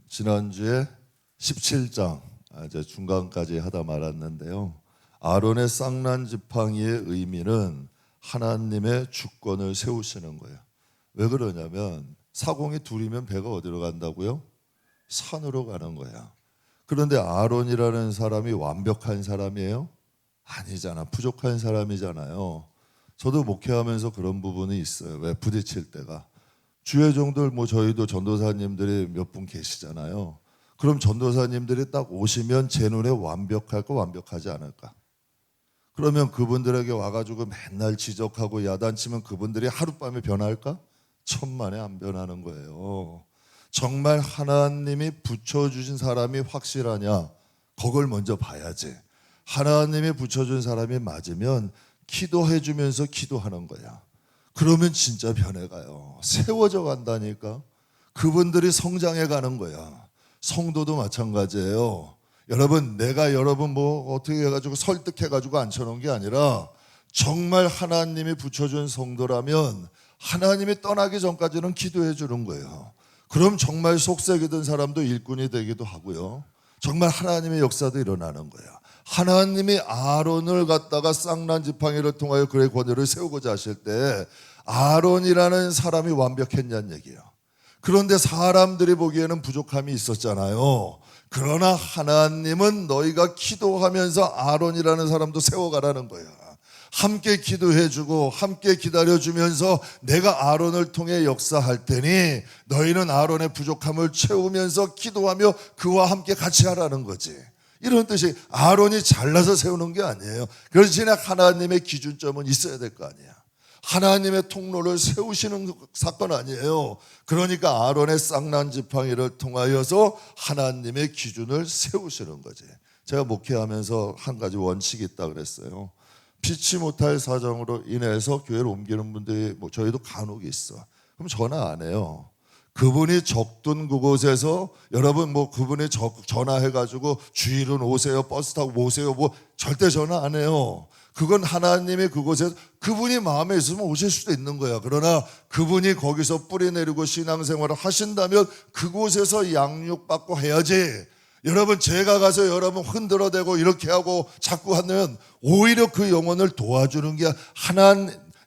지난주에 17장 이제 중간까지 하다 말았는데요. 아론의 쌍난 지팡이의 의미는 하나님의 주권을 세우시는 거예요. 왜 그러냐면 사공이 둘이면 배가 어디로 간다고요? 산으로 가는 거야. 그런데 아론이라는 사람이 완벽한 사람이에요? 아니잖아. 부족한 사람이잖아요. 저도 목회하면서 그런 부분이 있어요. 왜? 부딪힐 때가. 주의 종들 저희도 전도사님들이 몇 분 계시잖아요. 그럼 전도사님들이 딱 오시면 제 눈에 완벽할까 완벽하지 않을까? 그러면 그분들에게 와가지고 맨날 지적하고 야단치면 그분들이 하룻밤에 변할까? 천만에 안 변하는 거예요. 정말 하나님이 붙여주신 사람이 확실하냐? 그걸 먼저 봐야지. 하나님이 붙여준 사람이 맞으면 기도해주면서 기도하는 거야. 그러면 진짜 변해가요. 세워져 간다니까. 그분들이 성장해 가는 거야. 성도도 마찬가지예요. 여러분, 내가 여러분 어떻게 해가지고 설득해가지고 앉혀놓은 게 아니라 정말 하나님이 붙여준 성도라면 하나님이 떠나기 전까지는 기도해 주는 거예요. 그럼 정말 속삭이던 사람도 일꾼이 되기도 하고요. 정말 하나님의 역사도 일어나는 거야. 하나님이 아론을 갖다가 쌍난 지팡이를 통하여 그의 권위를 세우고자 하실 때 아론이라는 사람이 완벽했냐는 얘기예요. 그런데 사람들이 보기에는 부족함이 있었잖아요. 그러나 하나님은 너희가 기도하면서 아론이라는 사람도 세워가라는 거야. 함께 기도해주고 함께 기다려주면서 내가 아론을 통해 역사할 테니 너희는 아론의 부족함을 채우면서 기도하며 그와 함께 같이 하라는 거지. 이런 뜻이 아론이 잘나서 세우는 게 아니에요. 그렇지만 하나님의 기준점은 있어야 될 거 아니야. 하나님의 통로를 세우시는 사건 아니에요. 그러니까 아론의 쌍난 지팡이를 통하여서 하나님의 기준을 세우시는 거지. 제가 목회하면서 한 가지 원칙이 있다 그랬어요. 피치 못할 사정으로 인해서 교회를 옮기는 분들이 저희도 간혹 있어. 그럼 전화 안 해요. 그분이 적둔 그곳에서 여러분 그분이 전화해가지고 주일은 오세요, 버스 타고 오세요, 절대 전화 안 해요. 그건 하나님이 그곳에 그분이 마음에 있으면 오실 수도 있는 거야. 그러나 그분이 거기서 뿌리 내리고 신앙생활을 하신다면 그곳에서 양육받고 해야지. 여러분, 제가 가서 여러분 흔들어대고 이렇게 하고 자꾸 하면 오히려 그 영혼을 도와주는 게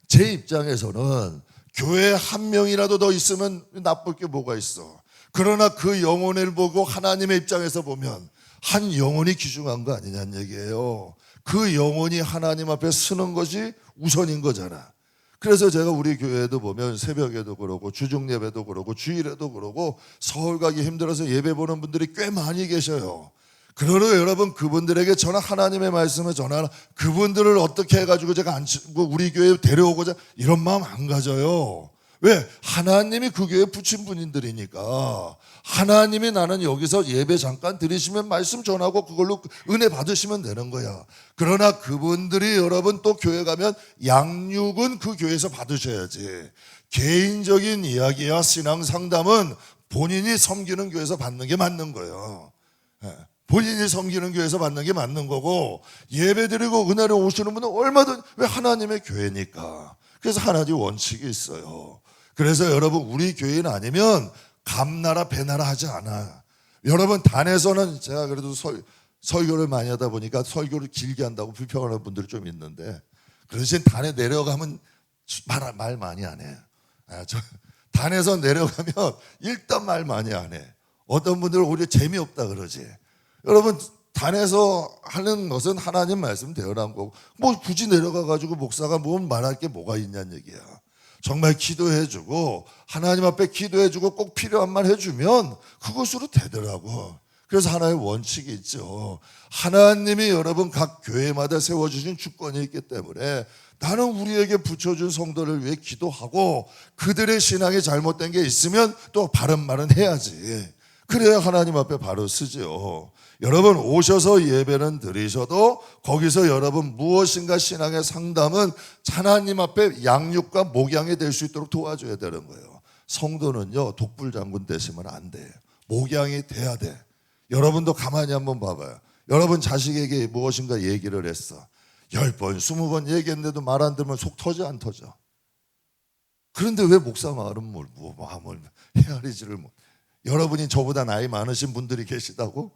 제 입장에서는 교회에 한 명이라도 더 있으면 나쁠 게 뭐가 있어. 그러나 그 영혼을 보고 하나님의 입장에서 보면 한 영혼이 귀중한 거 아니냐는 얘기예요. 그 영혼이 하나님 앞에 서는 것이 우선인 거잖아. 그래서 제가 우리 교회에도 보면 새벽에도 그러고 주중 예배도 그러고 주일에도 그러고 서울 가기 힘들어서 예배 보는 분들이 꽤 많이 계셔요. 그러나 여러분, 그분들에게 저는 하나님의 말씀을 전하라. 그분들을 어떻게 해가지고 제가 우리 교회에 데려오고자 이런 마음 안 가져요. 왜? 하나님이 그 교회에 붙인 분들이니까. 하나님이 나는 여기서 예배 잠깐 드리시면 말씀 전하고 그걸로 은혜 받으시면 되는 거야. 그러나 그분들이 여러분 또 교회 가면 양육은 그 교회에서 받으셔야지. 개인적인 이야기와 신앙 상담은 본인이 섬기는 교회에서 받는 게 맞는 거예요. 본인이 섬기는 교회에서 받는 게 맞는 거고, 예배 드리고 은혜를 오시는 분은 얼마든, 왜? 하나님의 교회니까. 그래서 하나님 원칙이 있어요. 그래서 여러분, 우리 교인 아니면 감나라 배나라 하지 않아. 여러분, 단에서는 제가 그래도 설교를 많이 하다 보니까 설교를 길게 한다고 불평하는 분들이 좀 있는데, 그 대신 단에 내려가면 말 많이 안 해. 단에서 내려가면 일단 말 많이 안 해. 어떤 분들은 오히려 재미없다 그러지. 여러분, 단에서 하는 것은 하나님 말씀 대언한 거고, 굳이 내려가가지고 목사가 말할 게 뭐가 있냐는 얘기야. 정말 기도해주고 하나님 앞에 기도해주고 꼭 필요한 말 해주면 그것으로 되더라고. 그래서 하나의 원칙이 있죠. 하나님이 여러분 각 교회마다 세워주신 주권이 있기 때문에 나는 우리에게 붙여준 성도를 위해 기도하고 그들의 신앙이 잘못된 게 있으면 또 바른 말은 해야지. 그래야 하나님 앞에 바로 쓰죠. 여러분, 오셔서 예배는 드리셔도 거기서 여러분 무엇인가 신앙의 상담은 하나님 앞에 양육과 목양이 될 수 있도록 도와줘야 되는 거예요. 성도는요, 독불장군 되시면 안 돼요. 목양이 돼야 돼. 여러분도 가만히 한번 봐봐요. 여러분 자식에게 무엇인가 얘기를 했어. 10번, 20번 얘기했는데도 말 안 들으면 속 터져 안 터져? 그런데 왜 목사 말은 뭐 마음을 헤아리지를 못. 여러분이 저보다 나이 많으신 분들이 계시다고?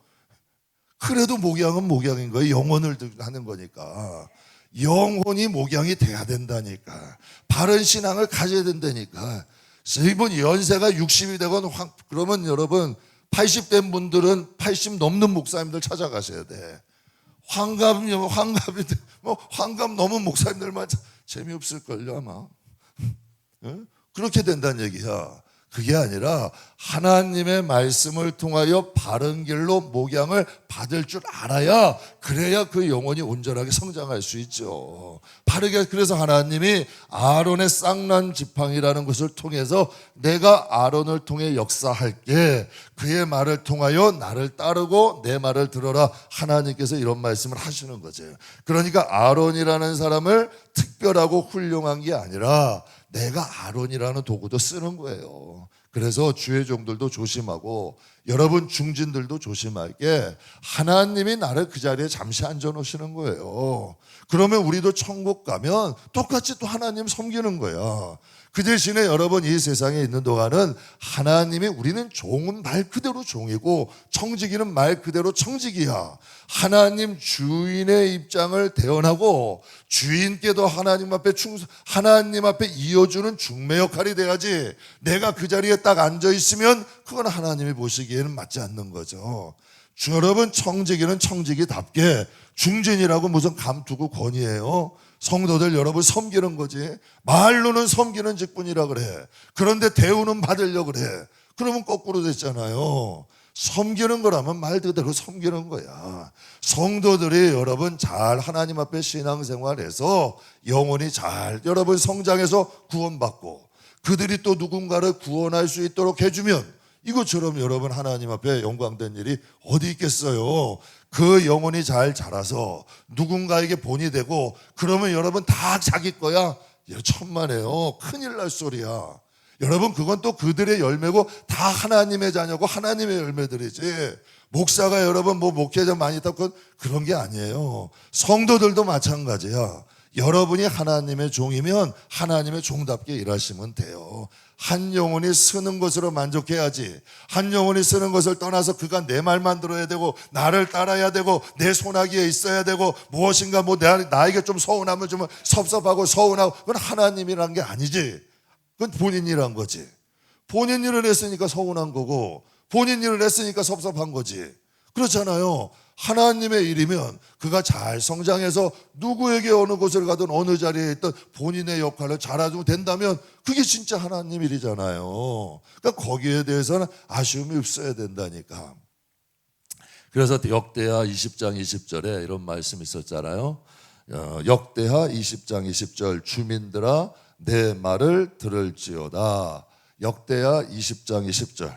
그래도 목양은 목양인 거예요. 영혼을 하는 거니까. 영혼이 목양이 돼야 된다니까. 바른 신앙을 가져야 된다니까. 이번 연세가 60이 되건 그러면 여러분 80된 분들은 80 넘는 목사님들 찾아가셔야 돼. 환갑 넘은 목사님들만 재미없을걸요 아마. 그렇게 된다는 얘기야. 그게 아니라 하나님의 말씀을 통하여 바른 길로 목양을 받을 줄 알아야, 그래야 그 영혼이 온전하게 성장할 수 있죠. 바르게. 그래서 하나님이 아론의 쌍난 지팡이라는 것을 통해서 내가 아론을 통해 역사할게, 그의 말을 통하여 나를 따르고 내 말을 들어라, 하나님께서 이런 말씀을 하시는 거죠. 그러니까 아론이라는 사람을 특별하고 훌륭한 게 아니라 내가 아론이라는 도구도 쓰는 거예요. 그래서 주의 종들도 조심하고 여러분 중진들도 조심할게, 하나님이 나를 그 자리에 잠시 앉아놓으시는 거예요. 그러면 우리도 천국 가면 똑같이 또 하나님 섬기는 거야. 그 대신에 여러분 이 세상에 있는 동안은 하나님이, 우리는 종은 말 그대로 종이고 청지기는 말 그대로 청지기야. 하나님 주인의 입장을 대언하고 주인께도 하나님 앞에 이어주는 중매 역할이 돼야지, 내가 그 자리에 딱 앉아 있으면 그건 하나님이 보시기에는 맞지 않는 거죠. 여러분 청지기는 청지기답게, 중진이라고 무슨 감투고 권위예요. 성도들 여러분 섬기는 거지. 말로는 섬기는 직분이라 그래. 그런데 대우는 받으려고 그래. 그러면 거꾸로 됐잖아요. 섬기는 거라면 말 그대로 섬기는 거야. 성도들이 여러분 잘 하나님 앞에 신앙생활해서 영혼이 잘 여러분 성장해서 구원받고 그들이 또 누군가를 구원할 수 있도록 해주면, 이것처럼 여러분 하나님 앞에 영광된 일이 어디 있겠어요. 그 영혼이 잘 자라서 누군가에게 본이 되고 그러면 여러분 다 자기 거야. 천만에요. 큰일 날 소리야. 여러분 그건 또 그들의 열매고 다 하나님의 자녀고 하나님의 열매들이지. 목사가 여러분 뭐 목회자 많이 있다고 그런 게 아니에요. 성도들도 마찬가지야. 여러분이 하나님의 종이면 하나님의 종답게 일하시면 돼요. 한 영혼이 쓰는 것으로 만족해야지, 한 영혼이 쓰는 것을 떠나서 그가 내 말만 들어야 되고 나를 따라야 되고 내 손아귀에 있어야 되고 무엇인가 나에게 좀 서운하면 좀 섭섭하고 서운하고, 그건 하나님이란 게 아니지. 그건 본인 일한 거지. 본인 일을 했으니까 서운한 거고 본인 일을 했으니까 섭섭한 거지. 그렇잖아요. 하나님의 일이면 그가 잘 성장해서 누구에게 어느 곳을 가든 어느 자리에 있든 본인의 역할을 잘하고 된다면 그게 진짜 하나님 일이잖아요. 그러니까 거기에 대해서는 아쉬움이 없어야 된다니까. 그래서 역대하 20장 20절에 이런 말씀이 있었잖아요. 역대하 20장 20절 주민들아 내 말을 들을지어다. 역대하 20장 20절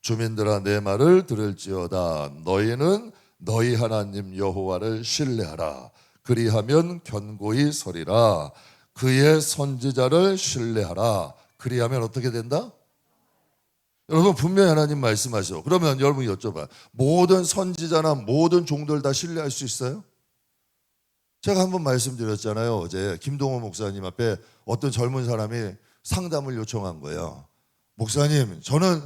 주민들아 내 말을 들을지어다. 너희는 너희 하나님 여호와를 신뢰하라. 그리하면 견고히 서리라. 그의 선지자를 신뢰하라. 그리하면 어떻게 된다? 여러분 분명히 하나님 말씀하셔. 그러면 여러분이 여쭤봐요. 모든 선지자나 모든 종들 다 신뢰할 수 있어요? 제가 한번 말씀드렸잖아요. 어제 김동호 목사님 앞에 어떤 젊은 사람이 상담을 요청한 거예요. 목사님, 저는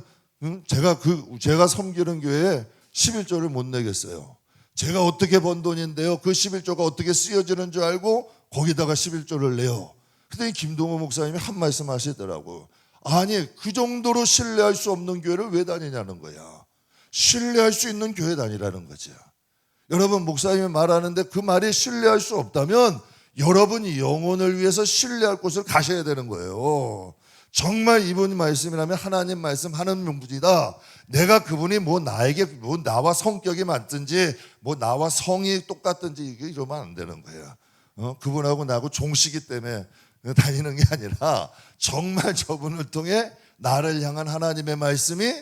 제가 섬기는 교회에 11조를 못 내겠어요. 제가 어떻게 번 돈인데요, 그 11조가 어떻게 쓰여지는 줄 알고 거기다가 11조를 내요. 그랬더니 김동호 목사님이 한 말씀 하시더라고. 아니, 그 정도로 신뢰할 수 없는 교회를 왜 다니냐는 거야. 신뢰할 수 있는 교회 다니라는 거지. 여러분 목사님이 말하는데 그 말이 신뢰할 수 없다면 여러분이 영혼을 위해서 신뢰할 곳을 가셔야 되는 거예요. 정말 이분 말씀이라면 하나님 말씀 하는 분이다. 내가 그분이 나와 성격이 맞든지 나와 성이 똑같든지 이러면 안 되는 거예요. 그분하고 나하고 종시기 때문에 다니는 게 아니라 정말 저분을 통해 나를 향한 하나님의 말씀이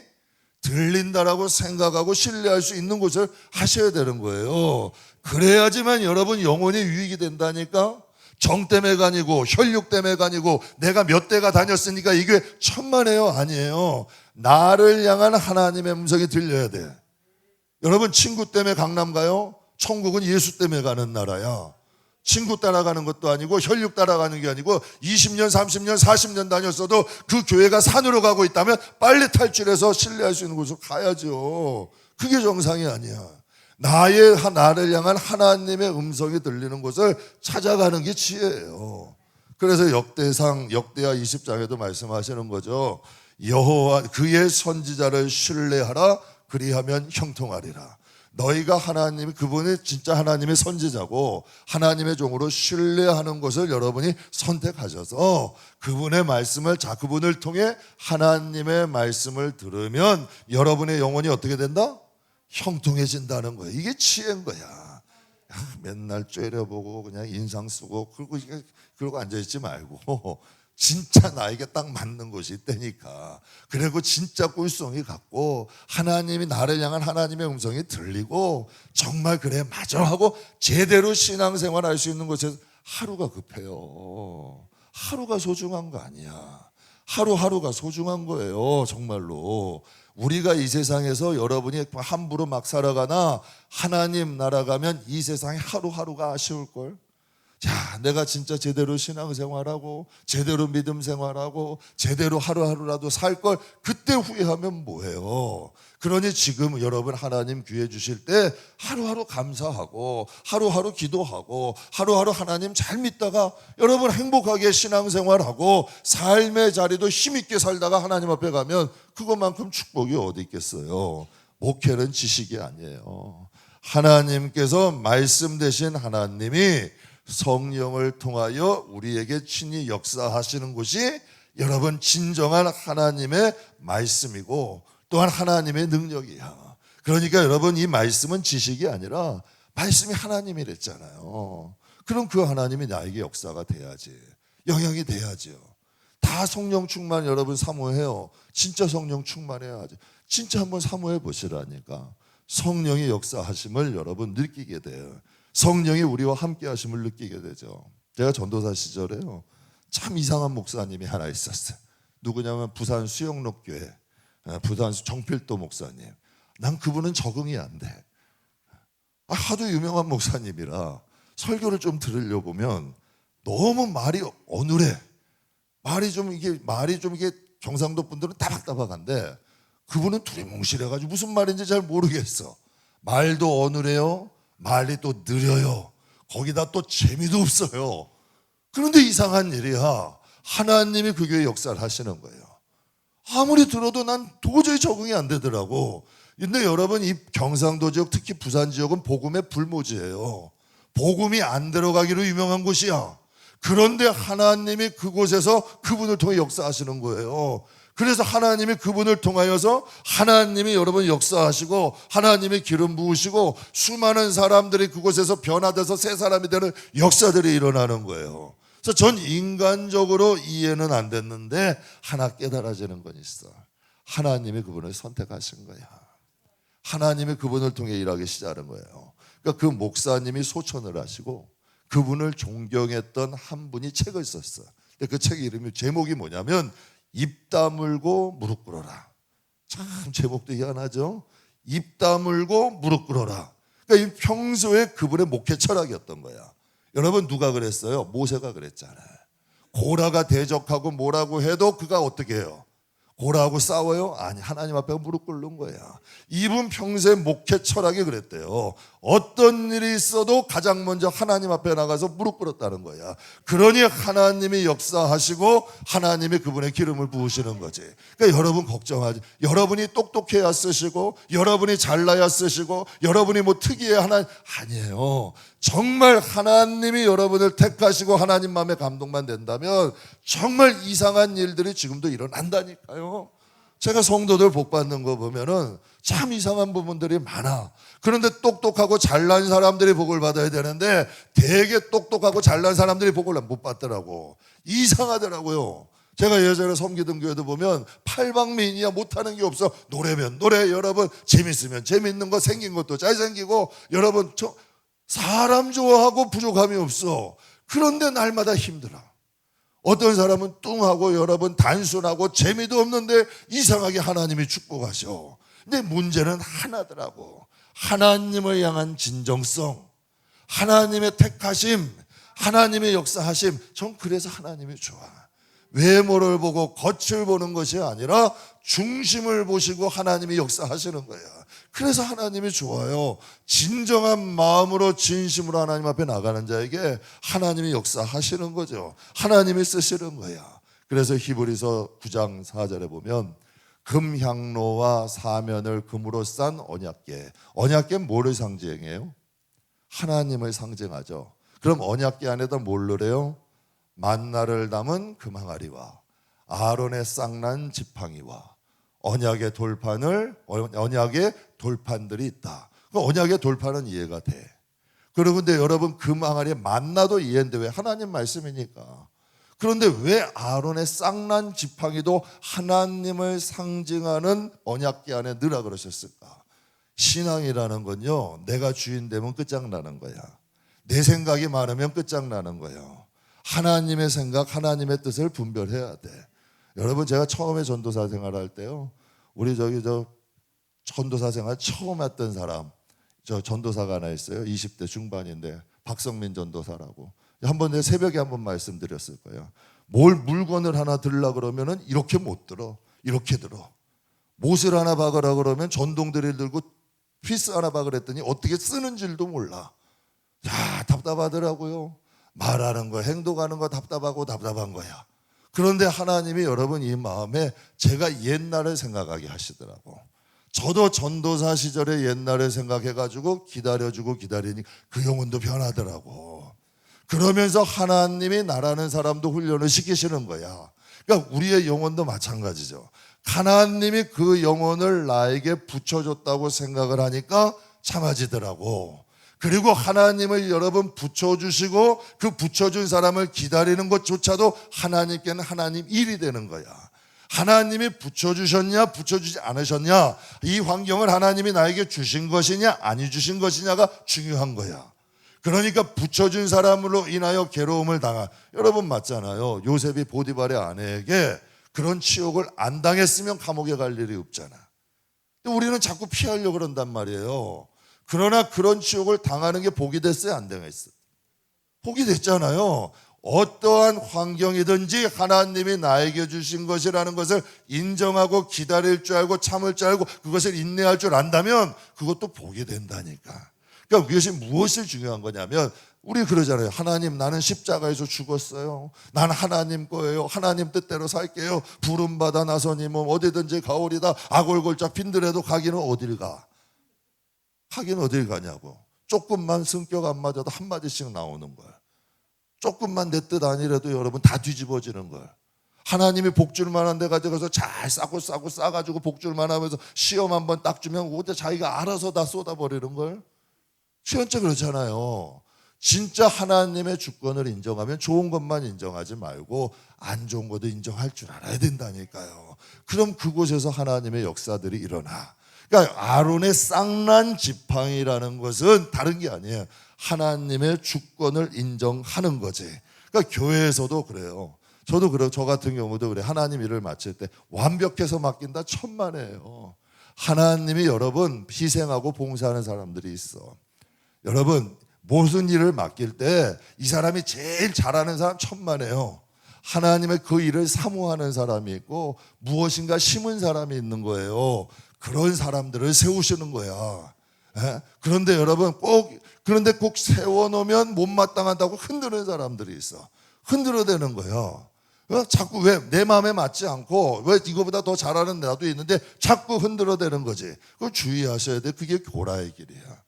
들린다라고 생각하고 신뢰할 수 있는 곳을 하셔야 되는 거예요. 그래야지만 여러분 영혼이 유익이 된다니까. 정 때문에가 아니고 혈육 때문에가 아니고 내가 몇 대가 다녔으니까 이게 천만에요. 아니에요. 나를 향한 하나님의 음성이 들려야 돼. 여러분 친구 때문에 강남 가요? 천국은 예수 때문에 가는 나라야. 친구 따라가는 것도 아니고 혈육 따라가는 게 아니고 20년, 30년, 40년 다녔어도 그 교회가 산으로 가고 있다면 빨리 탈출해서 신뢰할 수 있는 곳으로 가야죠. 그게 정상이 아니야. 나를 향한 하나님의 음성이 들리는 곳을 찾아가는 게 지혜예요. 그래서 역대하 20장에도 말씀하시는 거죠. 여호와 그의 선지자를 신뢰하라. 그리하면 형통하리라. 너희가 그분이 진짜 하나님의 선지자고 하나님의 종으로 신뢰하는 것을 여러분이 선택하셔서 그분의 말씀을 그분을 통해 하나님의 말씀을 들으면 여러분의 영혼이 어떻게 된다? 형통해진다는 거예요. 이게 지혜인 거야. 맨날 째려보고 그냥 인상 쓰고 그러고 앉아있지 말고 진짜 나에게 딱 맞는 곳이 있다니까. 그리고 진짜 꿀송이 같고 하나님이 나를 향한 하나님의 음성이 들리고 정말 그래 맞아 하고 제대로 신앙생활 할 수 있는 곳에서 하루가 급해요. 하루가 소중한 거 아니야. 하루하루가 소중한 거예요. 정말로. 우리가 이 세상에서 여러분이 함부로 막 살아가나 하나님 나라 가면 이 세상에 하루하루가 아쉬울걸. 자, 내가 진짜 제대로 신앙생활하고 제대로 믿음 생활하고 제대로 하루하루라도 살 걸 그때 후회하면 뭐해요. 그러니 지금 여러분 하나님 기회 주실 때 하루하루 감사하고 하루하루 기도하고 하루하루 하나님 잘 믿다가 여러분 행복하게 신앙생활하고 삶의 자리도 힘있게 살다가 하나님 앞에 가면 그것만큼 축복이 어디 있겠어요. 목회는 지식이 아니에요. 하나님께서 말씀 되신 하나님이 성령을 통하여 우리에게 친히 역사하시는 것이 여러분 진정한 하나님의 말씀이고 또한 하나님의 능력이야. 그러니까 여러분 이 말씀은 지식이 아니라 말씀이 하나님이랬잖아요. 그럼 그 하나님이 나에게 역사가 돼야지. 영향이 돼야지요. 다 성령 충만 여러분 사모해요. 진짜 성령 충만해야지. 진짜 한번 사모해 보시라니까. 성령의 역사하심을 여러분 느끼게 돼요. 성령이 우리와 함께 하심을 느끼게 되죠. 제가 전도사 시절에요. 참 이상한 목사님이 하나 있었어요. 누구냐면 부산 수영록교회 부산 정필도 목사님. 난 그분은 적응이 안 돼. 하도 유명한 목사님이라 설교를 좀 들으려 보면 너무 말이 어눌해. 말이 좀 이게 경상도 분들은 따박따박한데 그분은 두리뭉실해가지고 무슨 말인지 잘 모르겠어. 말도 어눌해요. 말이 또 느려요. 거기다 또 재미도 없어요. 그런데 이상한 일이야. 하나님이 그 교회 역사를 하시는 거예요. 아무리 들어도 난 도저히 적응이 안 되더라고. 근데 여러분 이 경상도 지역 특히 부산 지역은 복음의 불모지예요. 복음이 안 들어가기로 유명한 곳이야. 그런데 하나님이 그곳에서 그분을 통해 역사하시는 거예요. 그래서 하나님이 그분을 통하여서 하나님이 여러분 역사하시고 하나님이 기름 부으시고 수많은 사람들이 그곳에서 변화돼서 새 사람이 되는 역사들이 일어나는 거예요. 그래서 전 인간적으로 이해는 안 됐는데 하나 깨달아지는 건 있어. 하나님이 그분을 선택하신 거야. 하나님이 그분을 통해 일하기 시작하는 거예요. 그러니까 그 목사님이 소천을 하시고 그분을 존경했던 한 분이 책을 썼어요. 근데 그 책 이름이 제목이 뭐냐면 입 다물고 무릎 꿇어라. 참 제목도 희한하죠. 입 다물고 무릎 꿇어라. 그러니까 이 평소에 그분의 목회 철학이었던 거야. 여러분 누가 그랬어요? 모세가 그랬잖아요. 고라가 대적하고 뭐라고 해도 그가 어떻게 해요? 고라하고 싸워요? 아니, 하나님 앞에 무릎 꿇는 거야. 이분 평소에 목회 철학이 그랬대요. 어떤 일이 있어도 가장 먼저 하나님 앞에 나가서 무릎 꿇었다는 거야. 그러니 하나님이 역사하시고 하나님이 그분의 기름을 부으시는 거지. 그러니까 여러분 걱정하지. 여러분이 똑똑해야 쓰시고 여러분이 잘나야 쓰시고 여러분이 뭐 특이해 아니에요. 정말 하나님이 여러분을 택하시고 하나님 마음에 감동만 된다면 정말 이상한 일들이 지금도 일어난다니까요. 제가 성도들 복 받는 거 보면은 참 이상한 부분들이 많아. 그런데 똑똑하고 잘난 사람들이 복을 받아야 되는데 되게 똑똑하고 잘난 사람들이 복을 못 받더라고. 이상하더라고요. 제가 예전에 섬기던 교회도 보면 팔방미인이야. 못하는 게 없어. 노래면 노래, 여러분 재밌으면 재밌는 거, 생긴 것도 잘생기고, 여러분 사람 좋아하고 부족함이 없어. 그런데 날마다 힘들어. 어떤 사람은 뚱하고 여러분 단순하고 재미도 없는데 이상하게 하나님이 축복하셔. 근데 문제는 하나더라고. 하나님을 향한 진정성, 하나님의 택하심, 하나님의 역사하심, 전 그래서 하나님이 좋아. 외모를 보고 겉을 보는 것이 아니라 중심을 보시고 하나님이 역사하시는 거야. 그래서 하나님이 좋아요. 진정한 마음으로 진심으로 하나님 앞에 나가는 자에게 하나님이 역사하시는 거죠. 하나님이 쓰시는 거야. 그래서 히브리서 9장 4절에 보면 금향로와 사면을 금으로 싼 언약궤. 언약궤는 뭐를 상징해요? 하나님을 상징하죠. 그럼 언약궤 안에다 뭘 넣으래요? 만나를 담은 금항아리와 아론의 쌍난 지팡이와 언약의 돌판들이 있다. 언약의 돌판은 이해가 돼. 그런데 여러분 금항아리에 만나도 이해인데 왜? 하나님 말씀이니까. 그런데 왜 아론의 쌍난 지팡이도 하나님을 상징하는 언약궤 안에 넣으라 그러셨을까? 신앙이라는 건요, 내가 주인 되면 끝장나는 거야. 내 생각이 많으면 끝장나는 거예요. 하나님의 생각, 하나님의 뜻을 분별해야 돼. 여러분, 제가 처음에 전도사 생활할 때요, 우리 전도사 생활 처음 했던 사람, 전도사가 하나 있어요. 20대 중반인데 박성민 전도사라고. 한번 내 새벽에 한번 말씀드렸을 거예요. 물건을 하나 들라 그러면은 이렇게 못 들어. 이렇게 들어. 못을 하나 박으라 그러면 전동드릴 들고 피스 하나 박으라 했더니 어떻게 쓰는 줄도 몰라. 야, 답답하더라고요. 말하는 거, 행동하는 거 답답하고 답답한 거야. 그런데 하나님이 여러분 이 마음에 제가 옛날을 생각하게 하시더라고. 저도 전도사 시절에 옛날을 생각해가지고 기다려주고 기다리니 그 영혼도 변하더라고. 그러면서 하나님이 나라는 사람도 훈련을 시키시는 거야. 그러니까 우리의 영혼도 마찬가지죠. 하나님이 그 영혼을 나에게 붙여줬다고 생각을 하니까 참아지더라고. 그리고 하나님을 여러분 붙여주시고 그 붙여준 사람을 기다리는 것조차도 하나님께는 하나님 일이 되는 거야. 하나님이 붙여주셨냐 붙여주지 않으셨냐, 이 환경을 하나님이 나에게 주신 것이냐 아니 주신 것이냐가 중요한 거야. 그러니까 붙여준 사람으로 인하여 괴로움을 당한, 여러분 맞잖아요. 요셉이 보디발의 아내에게 그런 치욕을 안 당했으면 감옥에 갈 일이 없잖아. 근데 우리는 자꾸 피하려고 그런단 말이에요. 그러나 그런 치욕을 당하는 게 복이 됐어요, 안 당했어요? 복이 됐잖아요. 어떠한 환경이든지 하나님이 나에게 주신 것이라는 것을 인정하고 기다릴 줄 알고 참을 줄 알고 그것을 인내할 줄 안다면 그것도 복이 된다니까. 그러니까 이것이 무엇이 중요한 거냐면, 우리 그러잖아요. 하나님, 나는 십자가에서 죽었어요. 난 하나님 거예요. 하나님 뜻대로 살게요. 부름받아 나서님은 어디든지 가오리다. 아골골짝 빈들에도 가기는 어딜 가? 가기는 어딜 가냐고. 조금만 성격 안 맞아도 한마디씩 나오는 걸. 조금만 내 뜻 아니라도 여러분 다 뒤집어지는 걸. 하나님이 복줄 만한 데 가져가서 잘 싸고 싸가지고 복줄만 하면서 시험 한번 딱 주면 그때 자기가 알아서 다 쏟아버리는 걸. 시원째 그렇잖아요. 진짜 하나님의 주권을 인정하면 좋은 것만 인정하지 말고 안 좋은 것도 인정할 줄 알아야 된다니까요. 그럼 그곳에서 하나님의 역사들이 일어나. 그러니까 아론의 쌍난 지팡이라는 것은 다른 게 아니에요. 하나님의 주권을 인정하는 거지. 그러니까 교회에서도 그래요. 저도 그래요. 저 같은 경우도 그래. 하나님 일을 맡을 때 완벽해서 맡긴다 천만에요. 하나님이 여러분 희생하고 봉사하는 사람들이 있어. 여러분 무슨 일을 맡길 때 이 사람이 제일 잘하는 사람 천만에요. 하나님의 그 일을 사모하는 사람이 있고 무엇인가 심은 사람이 있는 거예요. 그런 사람들을 세우시는 거야. 그런데 여러분 꼭 세워놓으면 못마땅하다고 흔드는 사람들이 있어. 흔들어대는 거예요. 자꾸 왜 내 마음에 맞지 않고 왜 이거보다 더 잘하는 나도 있는데 자꾸 흔들어대는 거지. 그걸 주의하셔야 돼. 그게 고라의 길이야.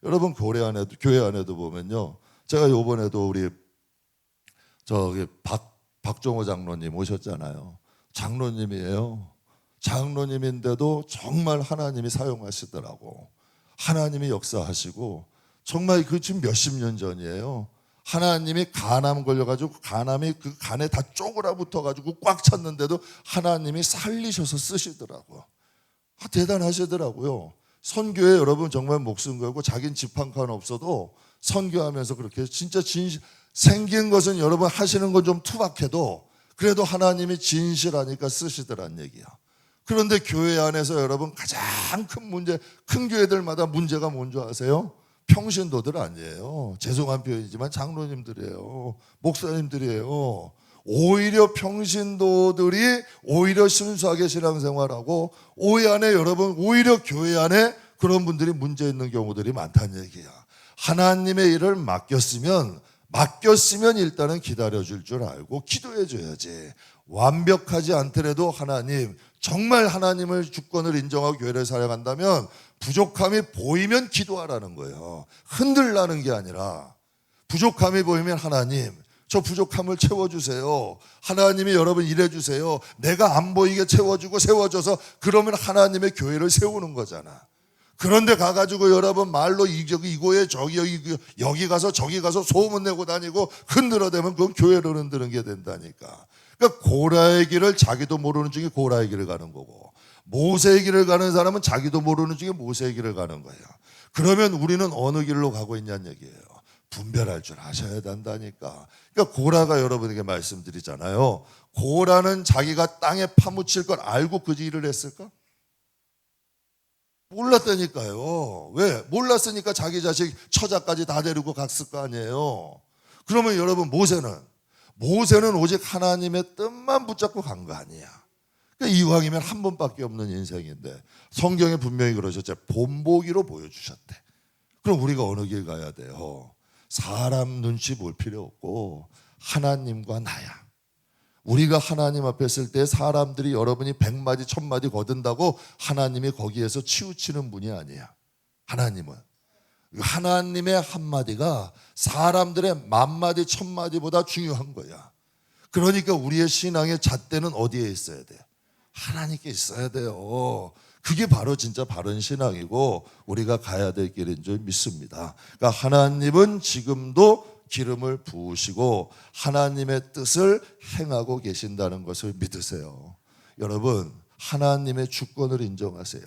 여러분 교회 안에도 보면요. 제가 요번에도 우리 박종호 장로님 오셨잖아요. 장로님이에요. 장로님인데도 정말 하나님이 사용하시더라고. 하나님이 역사하시고 정말 그 지금 몇십 년 전이에요. 하나님이 간암 걸려가지고 간암이 그 간에 다 쪼그라붙어가지고 꽉 찼는데도 하나님이 살리셔서 쓰시더라고요. 대단하시더라고요. 선교에 여러분 정말 목숨 걸고 자기는 집 한 칸 없어도 선교하면서 그렇게 진짜 생긴 것은 여러분 하시는 건 좀 투박해도 그래도 하나님이 진실하니까 쓰시더란 얘기야. 그런데 교회 안에서 여러분 가장 큰 문제, 큰 교회들마다 문제가 뭔지 아세요? 평신도들 아니에요. 죄송한 표현이지만 장로님들이에요. 목사님들이에요. 오히려 평신도들이 오히려 순수하게 신앙생활하고 오해 안에 여러분 오히려 교회 안에 그런 분들이 문제 있는 경우들이 많다는 얘기야. 하나님의 일을 맡겼으면 일단은 기다려줄 줄 알고 기도해줘야지. 완벽하지 않더라도 하나님, 정말 하나님을 주권을 인정하고 교회를 사랑한다면 부족함이 보이면 기도하라는 거예요. 흔들라는 게 아니라 부족함이 보이면 하나님 저 부족함을 채워주세요. 하나님이 여러분 일해주세요. 내가 안 보이게 채워주고 세워줘서 그러면 하나님의 교회를 세우는 거잖아. 그런데 가가지고 여러분 말로 이거에 저기 여기 가서 저기 가서 소문내고 다니고 흔들어대면 그건 교회를 흔드는 게 된다니까. 그러니까 고라의 길을 자기도 모르는 중에 고라의 길을 가는 거고 모세의 길을 가는 사람은 자기도 모르는 중에 모세의 길을 가는 거예요. 그러면 우리는 어느 길로 가고 있냐는 얘기예요. 분별할 줄 아셔야 된다니까. 그러니까 고라가 여러분에게 말씀드리잖아요. 고라는 자기가 땅에 파묻힐 걸 알고 그 일을 했을까? 몰랐다니까요. 왜? 몰랐으니까 자기 자식 처자까지 다 데리고 갔을 거 아니에요. 그러면 여러분 모세는 오직 하나님의 뜻만 붙잡고 간 거 아니야. 그러니까 이왕이면 한 번밖에 없는 인생인데 성경에 분명히 그러셨죠. 본보기로 보여주셨대. 그럼 우리가 어느 길 가야 돼요? 사람 눈치 볼 필요 없고 하나님과 나야. 우리가 하나님 앞에 있을 때 사람들이 여러분이 100마디 1000마디 거둔다고 하나님이 거기에서 치우치는 분이 아니야. 하나님은 하나님의 한마디가 사람들의 10,000마디 1000마디보다 중요한 거야. 그러니까 우리의 신앙의 잣대는 어디에 있어야 돼? 하나님께 있어야 돼요. 그게 바로 진짜 바른 신앙이고 우리가 가야 될 길인 줄 믿습니다. 그러니까 하나님은 지금도 기름을 부으시고 하나님의 뜻을 행하고 계신다는 것을 믿으세요. 여러분 하나님의 주권을 인정하세요.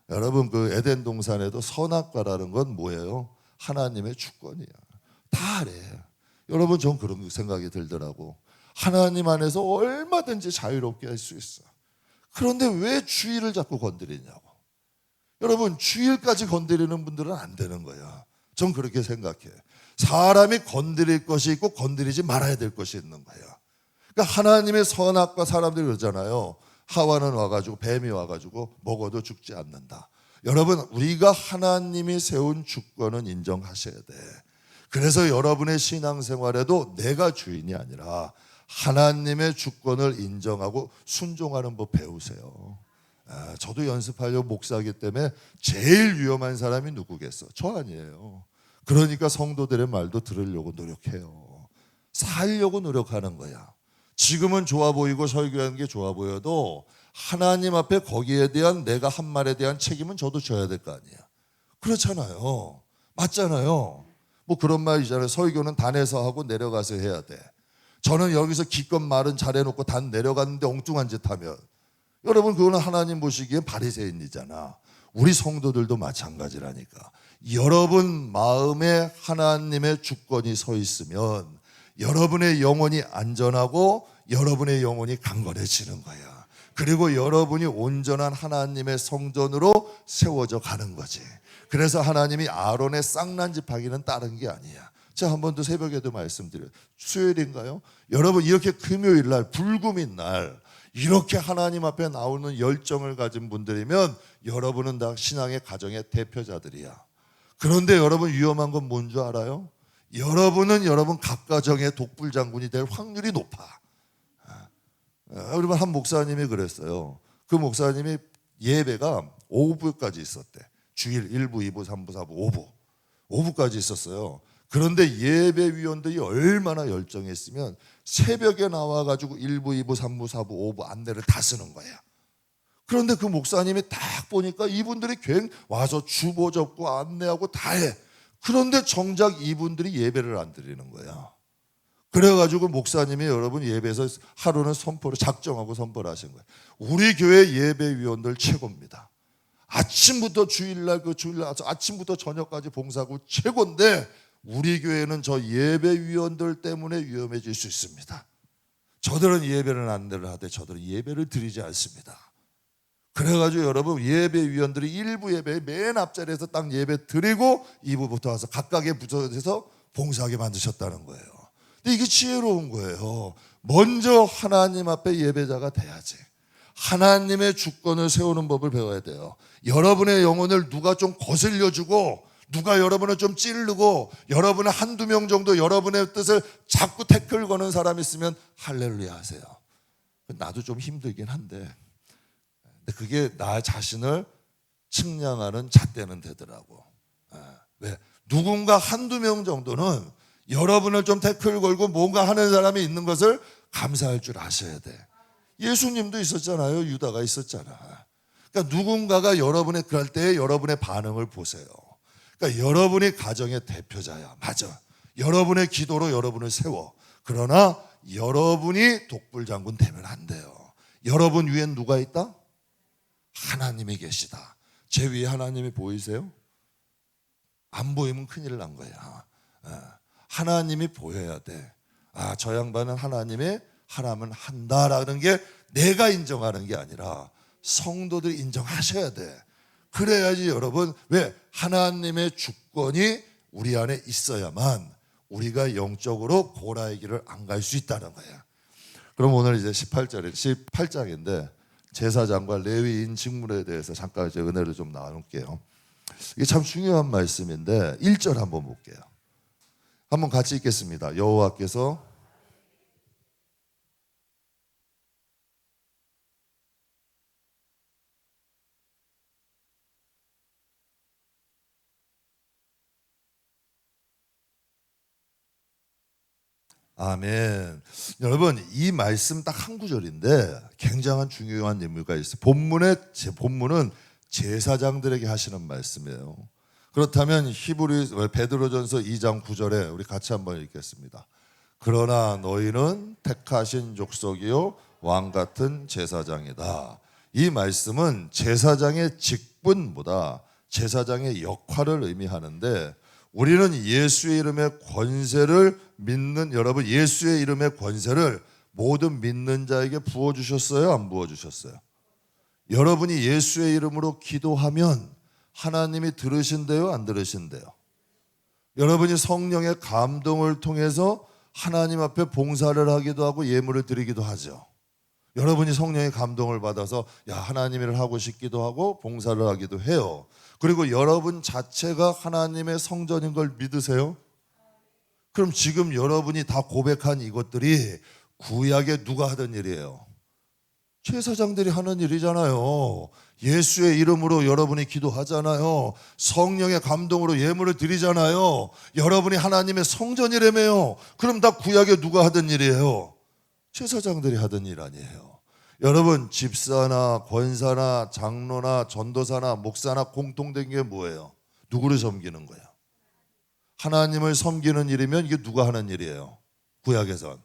여러분 그 에덴 동산에도 선악과라는 건 뭐예요? 하나님의 주권이야. 다 아래. 여러분 전 그런 생각이 들더라고. 하나님 안에서 얼마든지 자유롭게 할 수 있어. 그런데 왜 주일을 자꾸 건드리냐고. 여러분 주일까지 건드리는 분들은 안 되는 거야. 전 그렇게 생각해. 사람이 건드릴 것이 있고 건드리지 말아야 될 것이 있는 거야. 그러니까 하나님의 선악과 사람들이 그러잖아요. 하와는 와가지고 뱀이 와가지고 먹어도 죽지 않는다. 여러분 우리가 하나님이 세운 주권은 인정하셔야 돼. 그래서 여러분의 신앙생활에도 내가 주인이 아니라 하나님의 주권을 인정하고 순종하는 법 배우세요. 저도 연습하려고 목사이기 때문에 제일 위험한 사람이 누구겠어? 저 아니에요. 그러니까 성도들의 말도 들으려고 노력해요. 살려고 노력하는 거야. 지금은 좋아 보이고 설교하는 게 좋아 보여도 하나님 앞에 거기에 대한 내가 한 말에 대한 책임은 저도 져야 될 거 아니에요. 그렇잖아요. 맞잖아요. 뭐 그런 말 있잖아요. 설교는 단에서 하고 내려가서 해야 돼. 저는 여기서 기껏 말은 잘해놓고 단 내려갔는데 엉뚱한 짓 하면 여러분 그거는 하나님 보시기엔 바리새인이잖아. 우리 성도들도 마찬가지라니까. 여러분 마음에 하나님의 주권이 서 있으면 여러분의 영혼이 안전하고 여러분의 영혼이 강건해지는 거야. 그리고 여러분이 온전한 하나님의 성전으로 세워져 가는 거지. 그래서 하나님이 아론의 쌍난지파기는 다른 게 아니야. 제가 한 번 더 새벽에도 말씀드려요. 수요일인가요? 여러분 이렇게 금요일 날 불금인 날 이렇게 하나님 앞에 나오는 열정을 가진 분들이면 여러분은 다 신앙의 가정의 대표자들이야. 그런데 여러분 위험한 건 뭔 줄 알아요? 여러분은 여러분 각 가정의 독불 장군이 될 확률이 높아. 여러분 한 목사님이 그랬어요. 그 목사님이 예배가 오후까지 있었대. 주일 1부, 2부, 3부, 4부, 5부까지 있었어요. 그런데 예배위원들이 얼마나 열정했으면 새벽에 나와가지고 1부, 2부, 3부, 4부, 5부 안내를 다 쓰는 거야. 그런데 그 목사님이 딱 보니까 이분들이 와서 주보 접고 안내하고 다 해. 그런데 정작 이분들이 예배를 안 드리는 거야. 그래가지고 목사님이 여러분 예배에서 하루는 선포를 작정하고 선포를 하신 거예요. 우리 교회 예배위원들 최고입니다. 아침부터 주일날 아침부터 저녁까지 봉사하고 최고인데 우리 교회는 저 예배위원들 때문에 위험해질 수 있습니다. 저들은 예배를 안내를 하되 저들은 예배를 드리지 않습니다. 그래가지고 여러분 예배위원들이 1부 예배 맨 앞자리에서 딱 예배 드리고 2부부터 와서 각각의 부서에서 봉사하게 만드셨다는 거예요. 근데 이게 지혜로운 거예요. 먼저 하나님 앞에 예배자가 돼야지. 하나님의 주권을 세우는 법을 배워야 돼요. 여러분의 영혼을 누가 좀 거슬려주고 누가 여러분을 좀 찌르고 여러분의 한두 명 정도 여러분의 뜻을 자꾸 태클 거는 사람이 있으면 할렐루야 하세요. 나도 좀 힘들긴 한데 그게 나 자신을 측량하는 잣대는 되더라고. 왜? 누군가 한두 명 정도는 여러분을 좀 태클 걸고 뭔가 하는 사람이 있는 것을 감사할 줄 아셔야 돼. 예수님도 있었잖아요. 유다가 있었잖아. 그러니까 누군가가 여러분의 그럴 때 여러분의 반응을 보세요. 그러니까 여러분이 가정의 대표자야. 맞아. 여러분의 기도로 여러분을 세워. 그러나 여러분이 독불장군 되면 안 돼요. 여러분 위엔 누가 있다? 하나님이 계시다. 제 위에 하나님이 보이세요? 안 보이면 큰일 난 거야. 하나님이 보여야 돼. 저 양반은 하나님의 하라면 한다라는 게 내가 인정하는 게 아니라 성도들이 인정하셔야 돼. 그래야지 여러분, 왜? 하나님의 주권이 우리 안에 있어야만 우리가 영적으로 고라의 길을 안 갈 수 있다는 거야. 그럼 오늘 이제 18장인데 제사장과 레위인 직분에 대해서 잠깐 이제 은혜를 좀 나눌게요. 이게 참 중요한 말씀인데 1절 한번 볼게요. 한번 같이 읽겠습니다. 여호와께서 아멘. 여러분 이 말씀 딱 한 구절인데 굉장한 중요한 의미가 있어요. 본문은 제사장들에게 하시는 말씀이에요. 그렇다면 베드로전서 2장 9절에 우리 같이 한번 읽겠습니다. 그러나 너희는 택하신 족속이요 왕 같은 제사장이다. 이 말씀은 제사장의 직분보다 제사장의 역할을 의미하는데 우리는 예수의 이름의 권세를 믿는 여러분 예수의 이름의 권세를 모든 믿는 자에게 부어주셨어요? 안 부어주셨어요? 여러분이 예수의 이름으로 기도하면 하나님이 들으신대요? 안 들으신대요? 여러분이 성령의 감동을 통해서 하나님 앞에 봉사를 하기도 하고 예물을 드리기도 하죠. 여러분이 성령의 감동을 받아서 하나님을 하고 싶기도 하고 봉사를 하기도 해요. 그리고 여러분 자체가 하나님의 성전인 걸 믿으세요? 그럼 지금 여러분이 다 고백한 이것들이 구약에 누가 하던 일이에요? 제사장들이 하는 일이잖아요. 예수의 이름으로 여러분이 기도하잖아요. 성령의 감동으로 예물을 드리잖아요. 여러분이 하나님의 성전이라며요. 그럼 다 구약에 누가 하던 일이에요? 제사장들이 하던 일 아니에요. 여러분 집사나 권사나 장로나 전도사나 목사나 공통된 게 뭐예요? 누구를 섬기는 거예요? 하나님을 섬기는 일이면 이게 누가 하는 일이에요? 구약에선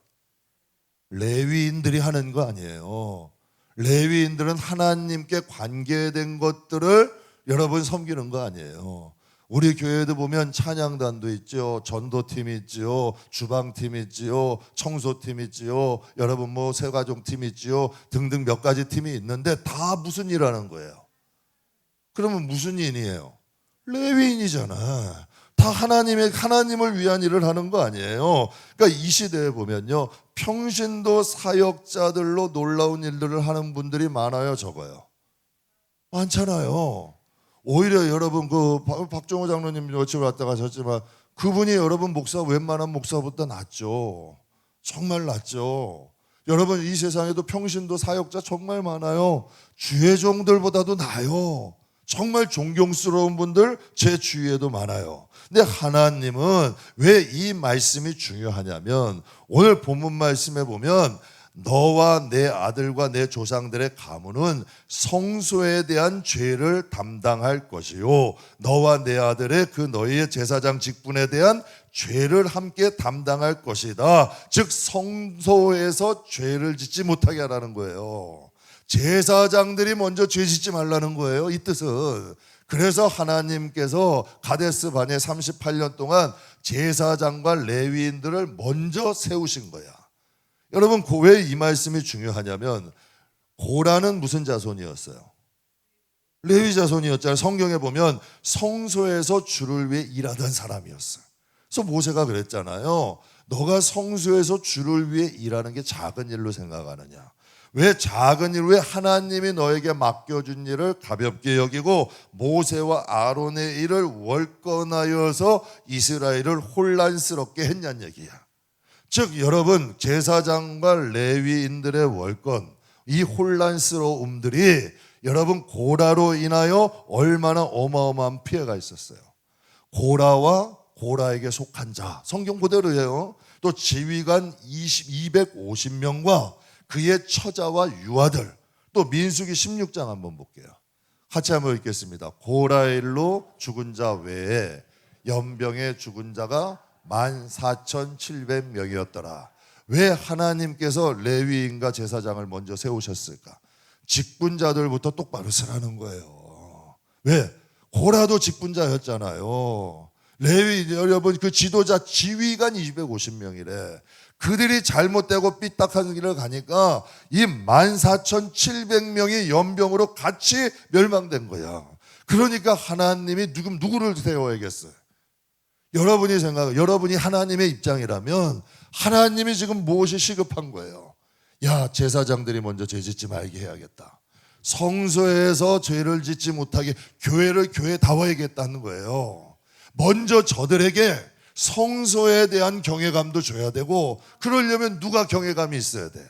레위인들이 하는 거 아니에요. 레위인들은 하나님께 관계된 것들을 여러분 섬기는 거 아니에요. 우리 교회도 보면 찬양단도 있죠, 전도팀이 있죠, 주방팀이 있죠, 청소팀이 있죠, 여러분 뭐 새가족팀이 있죠, 등등 몇 가지 팀이 있는데 다 무슨 일 하는 거예요? 그러면 무슨 일이에요? 레위인이잖아. 다 하나님을 위한 일을 하는 거 아니에요. 그러니까 이 시대에 보면요, 평신도 사역자들로 놀라운 일들을 하는 분들이 많아요, 적어요? 많잖아요. 오히려 여러분 박종호 장로님 며칠 왔다 가셨지만 그분이 여러분 웬만한 목사보다 낫죠. 정말 낫죠. 여러분 이 세상에도 평신도 사역자 정말 많아요. 주의 종들보다도 나아요. 정말 존경스러운 분들 제 주위에도 많아요. 근데 하나님은 왜 이 말씀이 중요하냐면 오늘 본문 말씀에 보면 너와 내 아들과 내 조상들의 가문은 성소에 대한 죄를 담당할 것이요 너와 내 아들의 너희의 제사장 직분에 대한 죄를 함께 담당할 것이다. 즉 성소에서 죄를 짓지 못하게 하라는 거예요. 제사장들이 먼저 죄 짓지 말라는 거예요. 이 뜻은. 그래서 하나님께서 가데스 바네 38년 동안 제사장과 레위인들을 먼저 세우신 거야. 여러분 왜 이 말씀이 중요하냐면 고라는 무슨 자손이었어요? 레위 자손이었잖아요. 성경에 보면 성소에서 주를 위해 일하던 사람이었어요. 그래서 모세가 그랬잖아요. 너가 성소에서 주를 위해 일하는 게 작은 일로 생각하느냐? 왜 작은 일, 왜 하나님이 너에게 맡겨준 일을 가볍게 여기고 모세와 아론의 일을 월권하여서 이스라엘을 혼란스럽게 했냐는 얘기야. 즉 여러분, 제사장과 레위인들의 월권, 이 혼란스러움들이 여러분 고라로 인하여 얼마나 어마어마한 피해가 있었어요. 고라와 고라에게 속한 자, 성경 그대로예요. 또 지휘관 250명과 그의 처자와 유아들. 또 민수기 16장 한번 볼게요. 같이 한번 읽겠습니다. 고라의 일로 죽은 자 외에 연병에 죽은 자가 14,700명이었더라. 왜 하나님께서 레위인과 제사장을 먼저 세우셨을까? 직분자들부터 똑바로 쓰라는 거예요. 왜? 고라도 직분자였잖아요. 레위 여러분, 그 지도자 지휘관 250명이래. 그들이 잘못되고 삐딱한 길을 가니까 이 14,700명이 연병으로 같이 멸망된 거야. 그러니까 하나님이 누구를 세워야겠어요? 여러분이 하나님의 입장이라면 하나님이 지금 무엇이 시급한 거예요? 야, 제사장들이 먼저 죄 짓지 말게 해야겠다. 성소에서 죄를 짓지 못하게 교회다워야겠다는 거예요. 먼저 저들에게 성소에 대한 경외감도 줘야 되고, 그러려면 누가 경외감이 있어야 돼?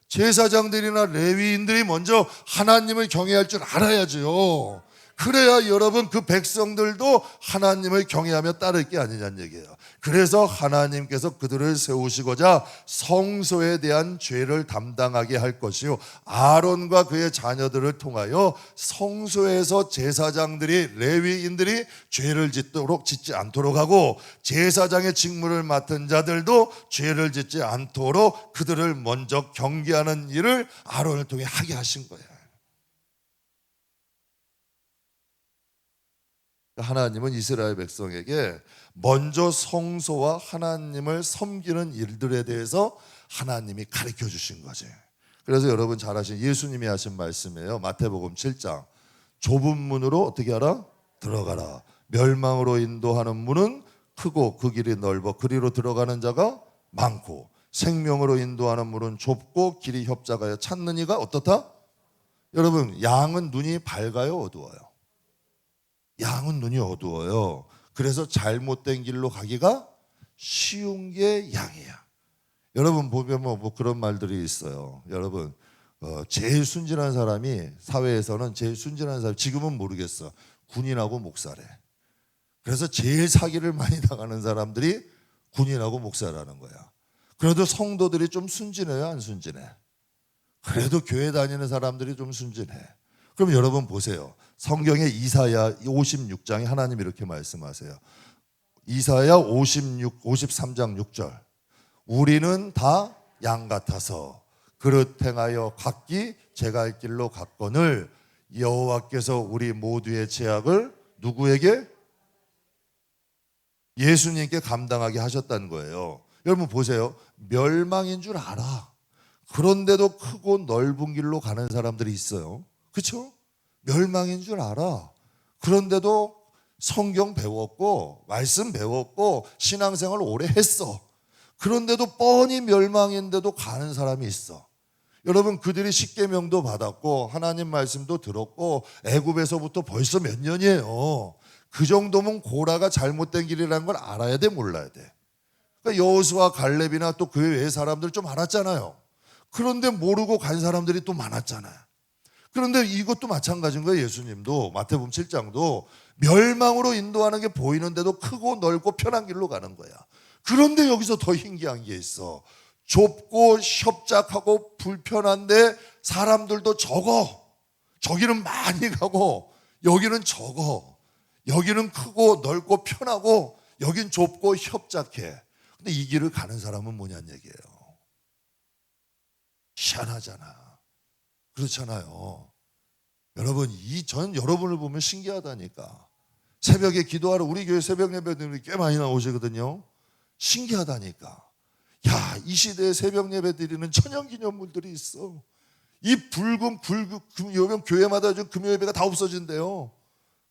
제사장들이나 레위인들이 먼저 하나님을 경외할 줄 알아야죠. 그래야 여러분 그 백성들도 하나님을 경외하며 따를 게 아니냐는 얘기예요. 그래서 하나님께서 그들을 세우시고자 성소에 대한 죄를 담당하게 할 것이요, 아론과 그의 자녀들을 통하여 성소에서 제사장들이, 레위인들이 죄를 짓지 않도록 하고, 제사장의 직무를 맡은 자들도 죄를 짓지 않도록 그들을 먼저 경계하는 일을 아론을 통해 하게 하신 거예요. 하나님은 이스라엘 백성에게 먼저 성소와 하나님을 섬기는 일들에 대해서 하나님이 가르쳐 주신 거지. 그래서 여러분 잘 아시는 예수님이 하신 말씀이에요. 마태복음 7장. 좁은 문으로 어떻게 하라? 들어가라. 멸망으로 인도하는 문은 크고 그 길이 넓어 그리로 들어가는 자가 많고, 생명으로 인도하는 문은 좁고 길이 협착하여 찾는 이가 어떻다? 여러분, 양은 눈이 밝아요, 어두워요? 양은 눈이 어두워요. 그래서 잘못된 길로 가기가 쉬운 게 양이야. 여러분 보면 뭐 그런 말들이 있어요. 여러분, 제일 순진한 사람이, 사회에서는 제일 순진한 사람, 지금은 모르겠어, 군인하고 목사래. 그래서 제일 사기를 많이 당하는 사람들이 군인하고 목사라는 거야. 그래도 성도들이 좀 순진해요, 안 순진해? 그래도 교회 다니는 사람들이 좀 순진해. 그럼 여러분 보세요. 성경의 이사야 56장에 하나님 이렇게 말씀하세요. 이사야 53장 6절. 우리는 다 양 같아서 그릇 행하여 각기 제 갈 길로 갔거늘 여호와께서 우리 모두의 죄악을 누구에게? 예수님께 감당하게 하셨다는 거예요. 여러분 보세요. 멸망인 줄 알아. 그런데도 크고 넓은 길로 가는 사람들이 있어요. 그렇죠? 멸망인 줄 알아. 그런데도 성경 배웠고 말씀 배웠고 신앙생활 오래 했어. 그런데도 뻔히 멸망인데도 가는 사람이 있어. 여러분, 그들이 십계명도 받았고 하나님 말씀도 들었고 애굽에서부터 벌써 몇 년이에요. 그 정도면 고라가 잘못된 길이라는 걸 알아야 돼, 몰라야 돼? 그러니까 여호수아, 갈렙이나 또 그 외의 사람들 좀 알았잖아요. 그런데 모르고 간 사람들이 또 많았잖아요. 그런데 이것도 마찬가지인 거예요. 예수님도 마태복음 7장도 멸망으로 인도하는 게 보이는데도 크고 넓고 편한 길로 가는 거야. 그런데 여기서 더 신기한 게 있어. 좁고 협착하고 불편한데 사람들도 적어. 저기는 많이 가고 여기는 적어. 여기는 크고 넓고 편하고 여긴 좁고 협착해. 근데 이 길을 가는 사람은 뭐냐는 얘기예요. 희한하잖아. 그렇잖아요. 여러분, 전 여러분을 보면 신기하다니까. 새벽에 기도하러 우리 교회 새벽 예배들이 꽤 많이 나오시거든요. 신기하다니까. 야, 이 시대에 새벽 예배 드리는 천연기념물들이 있어. 이 붉은 금요일은 교회마다 좀 금요예배가 다 없어진대요.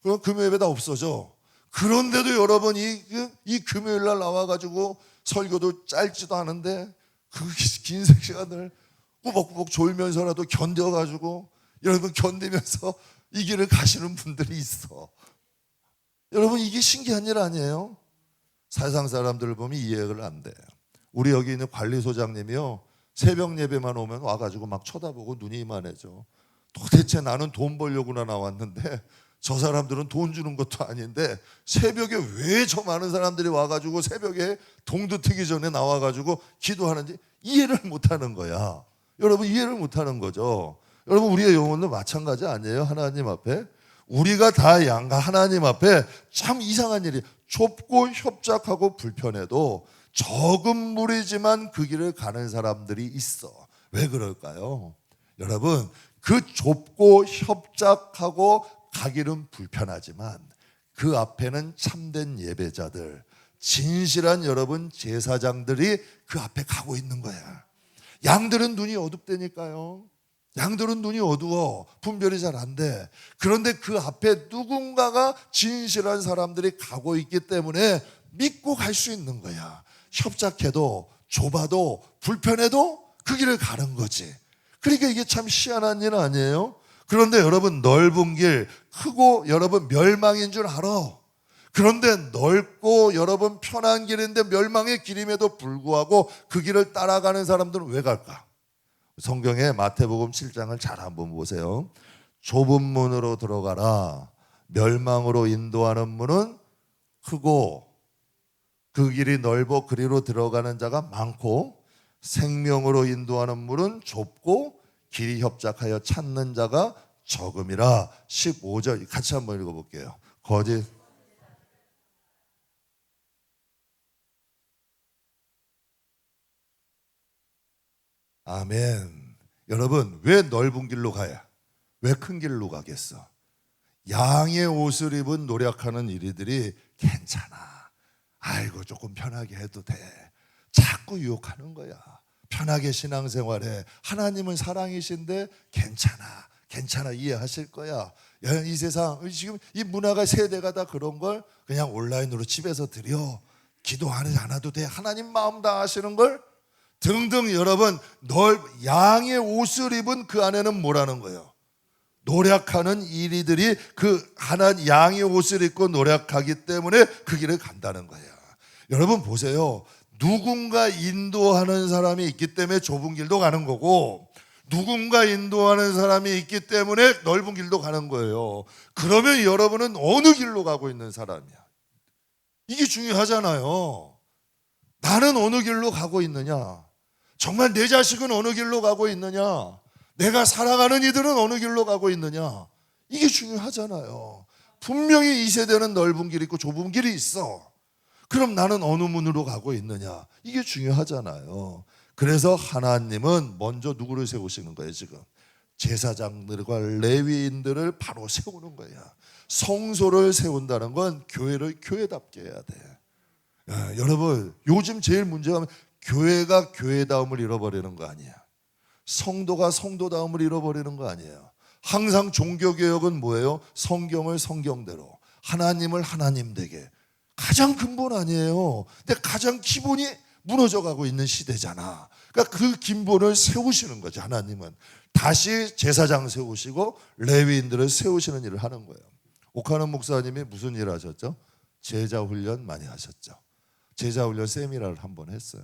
그럼 금요예배 다 없어져. 그런데도 여러분 이 금요일 날 나와가지고 설교도 짧지도 않은데 그 긴 시간을 꾸벅꾸벅 졸면서라도 견뎌가지고 여러분 견디면서 이 길을 가시는 분들이 있어. 여러분 이게 신기한 일 아니에요? 세상 사람들을 보면 이해가 안 돼. 우리 여기 있는 관리소장님이요, 새벽 예배만 오면 와가지고 막 쳐다보고 눈이 이만해져. 도대체 나는 돈 벌려고나 나왔는데 저 사람들은 돈 주는 것도 아닌데 새벽에 왜 저 많은 사람들이 와가지고 새벽에 동두 트기 전에 나와가지고 기도하는지 이해를 못하는 거야. 여러분 이해를 못하는 거죠. 여러분 우리의 영혼도 마찬가지 아니에요? 하나님 앞에 우리가 다 양가 하나님 앞에 참 이상한 일이, 좁고 협착하고 불편해도 적은 무리지만 그 길을 가는 사람들이 있어. 왜 그럴까요? 여러분 그 좁고 협착하고 가기는 불편하지만 그 앞에는 참된 예배자들, 진실한 여러분 제사장들이 그 앞에 가고 있는 거야. 양들은 눈이 어둡다니까요. 양들은 눈이 어두워. 분별이 잘 안 돼. 그런데 그 앞에 누군가가 진실한 사람들이 가고 있기 때문에 믿고 갈 수 있는 거야. 협착해도 좁아도 불편해도 그 길을 가는 거지. 그러니까 이게 참 희한한 일 아니에요? 그런데 여러분 넓은 길, 크고 여러분 멸망인 줄 알아. 그런데 넓고 여러분 편한 길인데 멸망의 길임에도 불구하고 그 길을 따라가는 사람들은 왜 갈까? 성경에 마태복음 7장을 잘 한번 보세요. 좁은 문으로 들어가라. 멸망으로 인도하는 문은 크고 그 길이 넓어 그리로 들어가는 자가 많고 생명으로 인도하는 문은 좁고 길이 협착하여 찾는 자가 적음이라. 15절 같이 한번 읽어볼게요. 거짓 아멘. 여러분 왜 넓은 길로 가야? 왜 큰 길로 가겠어? 양의 옷을 입은 노력하는 이리들이 괜찮아. 아이고 조금 편하게 해도 돼. 자꾸 유혹하는 거야. 편하게 신앙생활해. 하나님은 사랑이신데 괜찮아 이해하실 거야. 이 세상 지금 이 문화가 세대가 다 그런 걸 그냥 온라인으로 집에서 드려. 기도하지 않아도 돼. 하나님 마음 다 아시는 걸 등등. 여러분 양의 옷을 입은 그 안에는 뭐라는 거예요? 노력하는 이리들이 그 하나님 양의 옷을 입고 노력하기 때문에 그 길을 간다는 거예요. 여러분 보세요. 누군가 인도하는 사람이 있기 때문에 좁은 길도 가는 거고 누군가 인도하는 사람이 있기 때문에 넓은 길도 가는 거예요. 그러면 여러분은 어느 길로 가고 있는 사람이야? 이게 중요하잖아요. 나는 어느 길로 가고 있느냐? 정말 내 자식은 어느 길로 가고 있느냐? 내가 살아가는 이들은 어느 길로 가고 있느냐? 이게 중요하잖아요. 분명히 이 세대는 넓은 길이 있고 좁은 길이 있어. 그럼 나는 어느 문으로 가고 있느냐? 이게 중요하잖아요. 그래서 하나님은 먼저 누구를 세우시는 거예요 지금? 제사장들과 레위인들을 바로 세우는 거야. 성소를 세운다는 건 교회를 교회답게 해야 돼. 여러분 요즘 제일 문제가 교회가 교회다움을 잃어버리는 거 아니야. 성도가 성도다움을 잃어버리는 거 아니에요. 항상 종교개혁은 뭐예요? 성경을 성경대로, 하나님을 하나님되게. 가장 근본 아니에요. 근데 가장 기본이 무너져가고 있는 시대잖아. 그러니까 그 기본을 세우시는 거죠. 하나님은 다시 제사장 세우시고 레위인들을 세우시는 일을 하는 거예요. 오카는 목사님이 무슨 일 하셨죠? 제자훈련 많이 하셨죠. 제자훈련 세미나를 한번 했어요.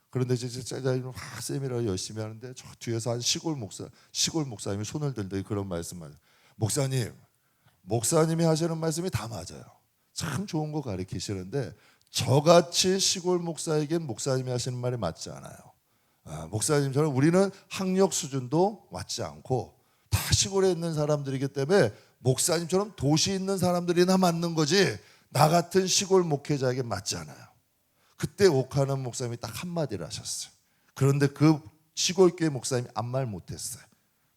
그런데 제자들은 막 세미나를 열심히 하는데 저 뒤에서 한 시골 목사님이 손을 들더니 그런 말씀을, 목사님이 하시는 말씀이 다 맞아요. 참 좋은 거 가르치시는데 저같이 시골 목사에겐 목사님이 하시는 말이 맞지 않아요. 목사님처럼 우리는 학력 수준도 맞지 않고 다 시골에 있는 사람들이기 때문에 목사님처럼 도시에 있는 사람들이나 맞는 거지 나 같은 시골 목회자에게 맞지 않아요. 그때 옥하는 목사님이 딱 한마디를 하셨어요. 그런데 그 시골교회 목사님이 아무 말 못했어요.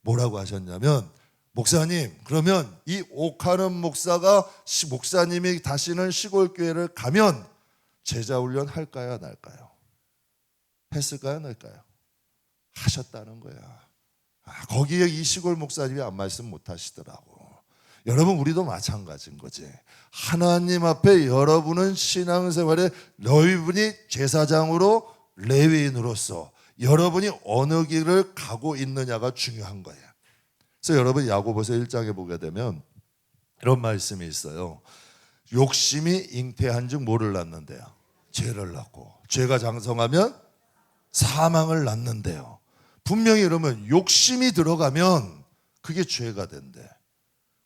뭐라고 하셨냐면, 목사님 그러면 이 옥하는 목사님이 다시는 시골교회를 가면 제자훈련 할까요 안 할까요? 했을까요 안 할까요? 하셨다는 거야. 거기에 이 시골 목사님이 안 말씀 못 하시더라고. 여러분, 우리도 마찬가지인 거지. 하나님 앞에 여러분은 신앙생활에 너희분이 제사장으로 레위인으로서 여러분이 어느 길을 가고 있느냐가 중요한 거예요. 그래서 여러분, 야고보서 1장에 보게 되면 이런 말씀이 있어요. 욕심이 잉태한 즉 뭐를 낳는데요? 죄를 낳고, 죄가 장성하면 사망을 낳는데요. 분명히 여러분, 욕심이 들어가면 그게 죄가 된대.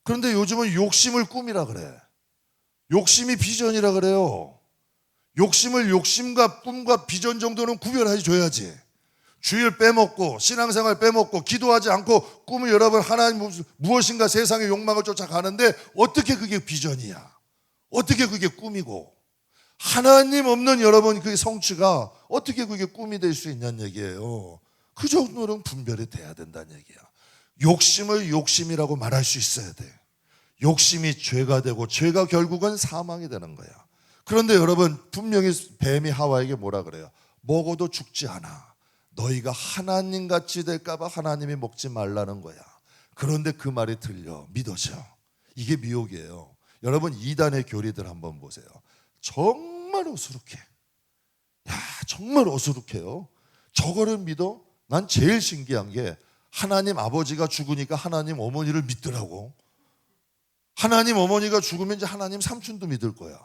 그런데 요즘은 욕심을 꿈이라 그래. 욕심이 비전이라 그래요. 욕심을 욕심과 꿈과 비전 정도는 구별해 줘야지. 주일 빼먹고 신앙생활 빼먹고 기도하지 않고 꿈을 여러분 하나님 무엇인가 세상의 욕망을 쫓아가는데 어떻게 그게 비전이야? 어떻게 그게 꿈이고? 하나님 없는 여러분 그 성취가 어떻게 그게 꿈이 될 수 있냐는 얘기예요. 그 정도는 분별이 돼야 된다는 얘기야. 욕심을 욕심이라고 말할 수 있어야 돼. 욕심이 죄가 되고 죄가 결국은 사망이 되는 거야. 그런데 여러분, 분명히 뱀이 하와에게 뭐라 그래요? 먹어도 죽지 않아. 너희가 하나님같이 될까 봐 하나님이 먹지 말라는 거야. 그런데 그 말이 들려, 믿어져. 이게 미혹이에요. 여러분, 이단의 교리들 한번 보세요. 정말 어수룩해. 정말 어수룩해요. 저거를 믿어? 난 제일 신기한 게 하나님 아버지가 죽으니까 하나님 어머니를 믿더라고. 하나님 어머니가 죽으면 이제 하나님 삼촌도 믿을 거야.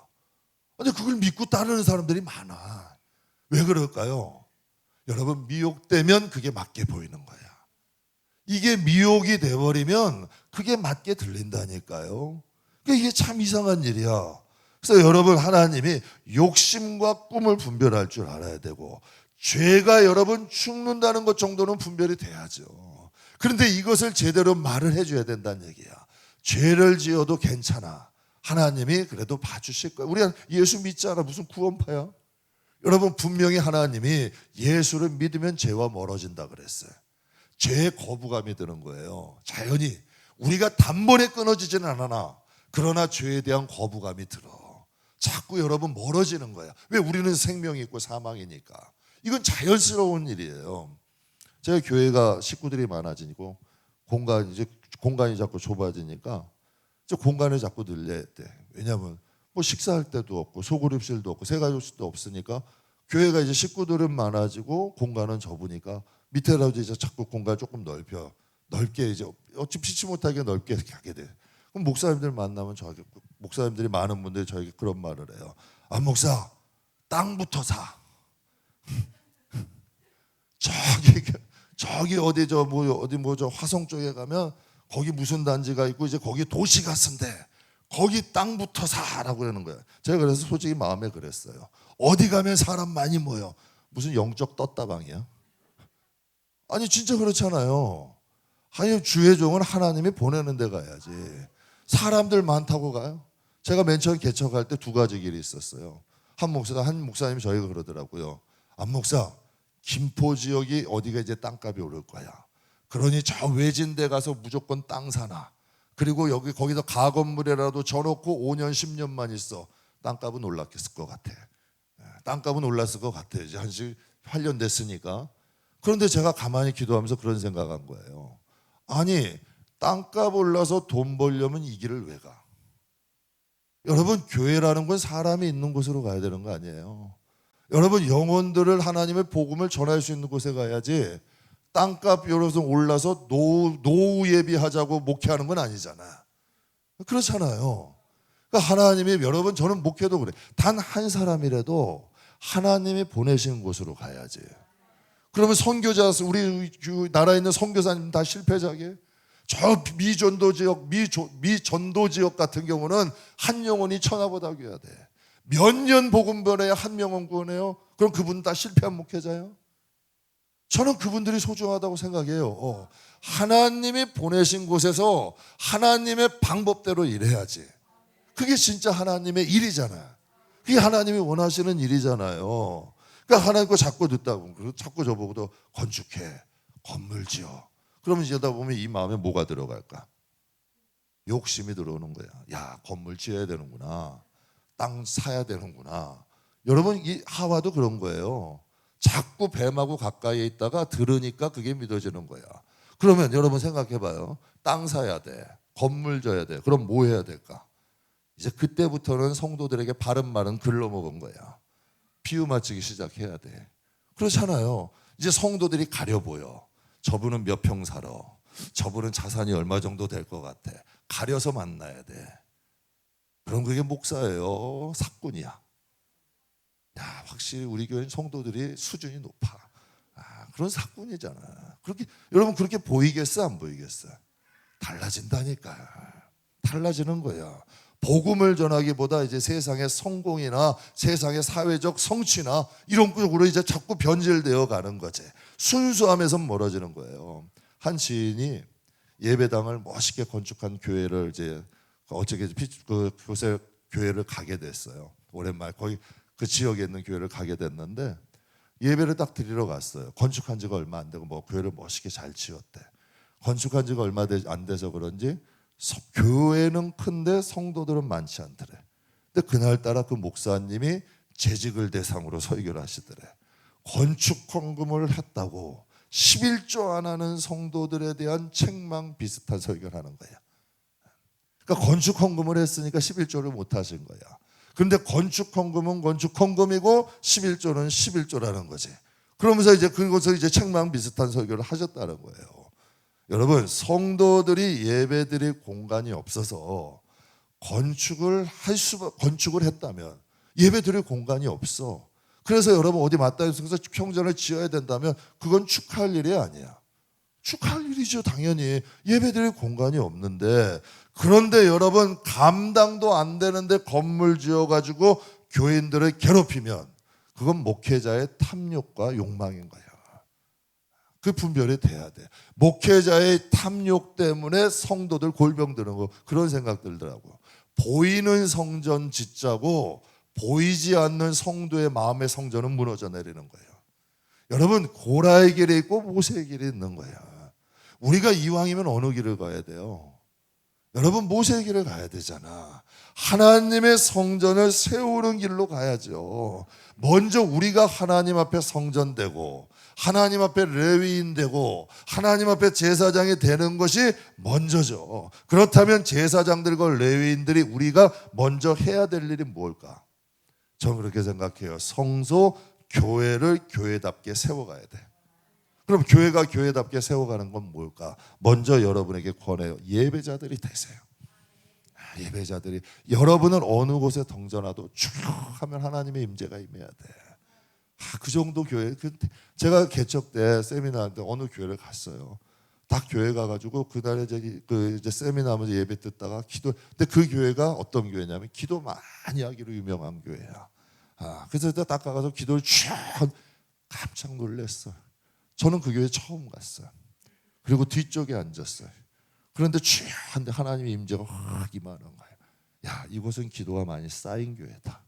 근데 그걸 믿고 따르는 사람들이 많아. 왜 그럴까요? 여러분, 미혹되면 그게 맞게 보이는 거야. 이게 미혹이 돼버리면 그게 맞게 들린다니까요. 이게 참 이상한 일이야. 그래서 여러분, 하나님이 욕심과 꿈을 분별할 줄 알아야 되고, 죄가 여러분 죽는다는 것 정도는 분별이 돼야죠. 그런데 이것을 제대로 말을 해줘야 된다는 얘기야. 죄를 지어도 괜찮아. 하나님이 그래도 봐주실 거야. 우리가 예수 믿지 않아. 무슨 구원파야? 여러분, 분명히 하나님이 예수를 믿으면 죄와 멀어진다 그랬어요. 죄에 거부감이 드는 거예요. 자연히 우리가 단번에 끊어지지는 않아. 그러나 죄에 대한 거부감이 들어. 자꾸 여러분 멀어지는 거야. 왜? 우리는 생명이 있고 사망이니까. 이건 자연스러운 일이에요. 제가 교회가 식구들이 많아지고 공간이 자꾸 좁아지니까 공간을 자꾸 늘려야 돼. 왜냐하면 뭐 식사할 때도 없고 소그룹실도 없고 새가족실도 없으니까 교회가 이제 식구들은 많아지고 공간은 좁으니까 밑에라도 이제 자꾸 공간 조금 넓게 이제 어찌 피치 못하게 넓게 하게 돼. 그럼 목사님들 만나면 목사님들이 많은 분들이 저에게 그런 말을 해요. 아, 목사, 땅부터 사. 저기 어디 저 화성 쪽에 가면 거기 무슨 단지가 있고 이제 거기 도시가 쓴대. 거기 땅부터 사라고 그러는 거예요. 제가 그래서 솔직히 마음에 그랬어요. 어디 가면 사람 많이 모여. 무슨 영적 떴다방이야? 아니 진짜 그렇잖아요. 아니 주의 종은 하나님이 보내는 데 가야지. 사람들 많다고 가요? 제가 맨 처음 개척할 때 두 가지 길이 있었어요. 한 목사님이 저희가 그러더라고요. 안 목사, 김포 지역이 어디가 이제 땅값이 오를 거야. 그러니 저 외진데 가서 무조건 땅 사나. 그리고 거기서 가건물이라도 져놓고 5년 10년만 있어. 땅값은 올랐을 것 같아. 땅값은 올랐을 것 같아. 이제 한 8년 됐으니까. 그런데 제가 가만히 기도하면서 그런 생각한 거예요. 아니 땅값 올라서 돈 벌려면 이 길을 왜 가? 여러분, 교회라는 건 사람이 있는 곳으로 가야 되는 거 아니에요? 여러분, 영혼들을 하나님의 복음을 전할 수 있는 곳에 가야지. 땅값 여러분 올라서 노후 예비하자고 목회하는 건 아니잖아. 그렇잖아요. 그러니까 하나님이 여러분, 저는 목회도 그래. 단 한 사람이라도 하나님이 보내신 곳으로 가야지. 그러면 선교자, 우리 나라에 있는 선교사님 다 실패자게. 저 미전도 지역 같은 경우는 한 영혼이 천하보다 귀해야 돼. 몇 년 복음 전해야 한 명은 구원해요? 그럼 그분 다 실패한 목회자예요? 저는 그분들이 소중하다고 생각해요. 하나님이 보내신 곳에서 하나님의 방법대로 일해야지. 그게 진짜 하나님의 일이잖아. 그게 하나님이 원하시는 일이잖아요. 그러니까 하나님 거 자꾸 듣다 보면 자꾸 저보고도 건축해, 건물 지어. 그러면 이러다 보면 이 마음에 뭐가 들어갈까? 욕심이 들어오는 거야. 야, 건물 지어야 되는구나. 땅 사야 되는구나. 여러분, 이 하와도 그런 거예요. 자꾸 뱀하고 가까이에 있다가 들으니까 그게 믿어지는 거야. 그러면 여러분 생각해봐요. 땅 사야 돼, 건물 져야 돼. 그럼 뭐 해야 될까? 이제 그때부터는 성도들에게 바른 말은 글러먹은 거야. 비유 맞추기 시작해야 돼. 그렇잖아요. 이제 성도들이 가려 보여. 저분은 몇 평 살아. 저분은 자산이 얼마 정도 될 것 같아. 가려서 만나야 돼. 그럼 그게 목사예요, 사꾼이야? 야, 확실히 우리 교회는 성도들이 수준이 높아. 그런 사꾼이잖아. 그렇게 여러분 그렇게 보이겠어, 안 보이겠어? 달라진다니까. 달라지는 거야. 복음을 전하기보다 이제 세상의 성공이나 세상의 사회적 성취나 이런 쪽으로 이제 자꾸 변질되어 가는 거지. 순수함에서 멀어지는 거예요. 한 지인이 예배당을 멋있게 건축한 교회를 이제 어떻게 그곳에 교회를 가게 됐어요. 오랜만에 거기 그 지역에 있는 교회를 가게 됐는데 예배를 딱 드리러 갔어요. 건축한 지가 얼마 안 되고 뭐 교회를 멋있게 잘 지었대. 건축한 지가 얼마 안 돼서 그런지 교회는 큰데 성도들은 많지 않더래. 근데 그날따라 그 목사님이 재직을 대상으로 설교를 하시더래. 건축 헌금을 했다고 11조 안 하는 성도들에 대한 책망 비슷한 설교를 하는 거야. 그러니까 건축 헌금을 했으니까 11조를 못 하신 거야. 그런데 건축 헌금은 건축 헌금이고 11조는 11조라는 거지. 그러면서 이제 그곳에 이제 책망 비슷한 설교를 하셨다는 거예요. 여러분, 성도들이 예배드릴 공간이 없어서 건축을 했다면 예배드릴 공간이 없어. 그래서 여러분 어디 마땅해서 평전을 지어야 된다면 그건 축하할 일이 아니야. 축하할 일이죠, 당연히. 예배드릴 공간이 없는데, 그런데 여러분 감당도 안 되는데 건물 지어가지고 교인들을 괴롭히면 그건 목회자의 탐욕과 욕망인 거야. 그 분별이 돼야 돼. 목회자의 탐욕 때문에 성도들 골병 드는 거, 그런 생각 들더라고요. 보이는 성전 짓자고 보이지 않는 성도의 마음의 성전은 무너져 내리는 거예요. 여러분, 고라의 길이 있고 모세의 길이 있는 거야. 우리가 이왕이면 어느 길을 가야 돼요? 여러분, 모세의 길을 가야 되잖아. 하나님의 성전을 세우는 길로 가야죠. 먼저 우리가 하나님 앞에 성전되고 하나님 앞에 레위인 되고 하나님 앞에 제사장이 되는 것이 먼저죠. 그렇다면 제사장들과 레위인들이 우리가 먼저 해야 될 일이 뭘까? 저는 그렇게 생각해요. 성소, 교회를 교회답게 세워가야 돼. 그럼 교회가 교회답게 세워가는 건 뭘까? 먼저 여러분에게 권해요. 예배자들이 되세요. 예배자들이. 여러분은 어느 곳에 덩전하도 쭉 하면 하나님의 임재가 임해야 돼. 그 정도 교회. 제가 개척 때 세미나 때 어느 교회를 갔어요. 딱 교회 가가지고 그날에 이제 세미나 하면서 예배 듣다가 근데 그 교회가 어떤 교회냐면 기도 많이 하기로 유명한 교회야. 그래서 딱 가서 기도를 쫙, 깜짝 놀랐어요. 저는 그 교회 처음 갔어요. 그리고 뒤쪽에 앉았어요. 그런데 쫙 한데 하나님의 임재가 확 임하는 거예요. 야, 이곳은 기도가 많이 쌓인 교회다.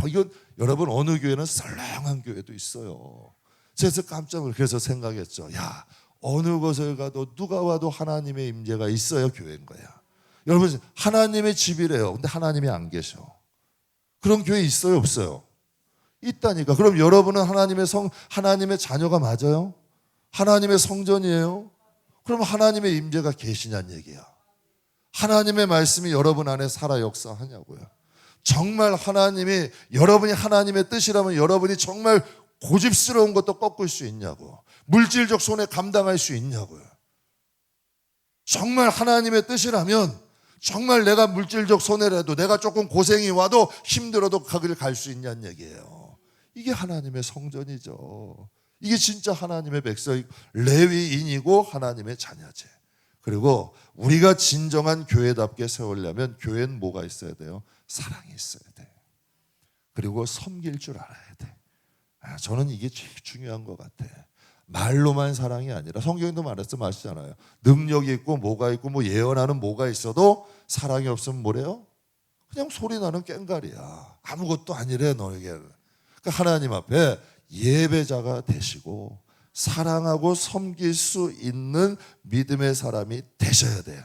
이건 여러분 어느 교회는 썰렁한 교회도 있어요. 그래서 깜짝 놀라서 그래서 생각했죠. 야, 어느 곳을 가도 누가 와도 하나님의 임재가 있어야 교회인 거야. 여러분, 하나님의 집이래요. 근데 하나님이 안 계셔. 그런 교회 있어요, 없어요? 있다니까. 그럼 여러분은 하나님의 자녀가 맞아요? 하나님의 성전이에요? 그럼 하나님의 임재가 계시냐는 얘기야. 하나님의 말씀이 여러분 안에 살아 역사하냐고요. 정말 여러분이 하나님의 뜻이라면 여러분이 정말 고집스러운 것도 꺾을 수 있냐고. 물질적 손해 감당할 수 있냐고요. 정말 하나님의 뜻이라면 정말 내가 물질적 손해라도 내가 조금 고생이 와도 힘들어도 거기를 갈 수 있냐는 얘기예요. 이게 하나님의 성전이죠. 이게 진짜 하나님의 백성, 레위인이고 하나님의 자녀제. 그리고 우리가 진정한 교회답게 세우려면 교회는 뭐가 있어야 돼요? 사랑이 있어야 돼. 그리고 섬길 줄 알아야 돼. 저는 이게 제일 중요한 것 같아. 말로만 사랑이 아니라 성경에도 말씀하시잖아요. 능력이 있고 뭐가 있고 뭐 예언하는 뭐가 있어도 사랑이 없으면 뭐래요? 그냥 소리 나는 꽹과리야. 아무것도 아니래 너에게. 그러니까 하나님 앞에 예배자가 되시고 사랑하고 섬길 수 있는 믿음의 사람이 되셔야 돼요.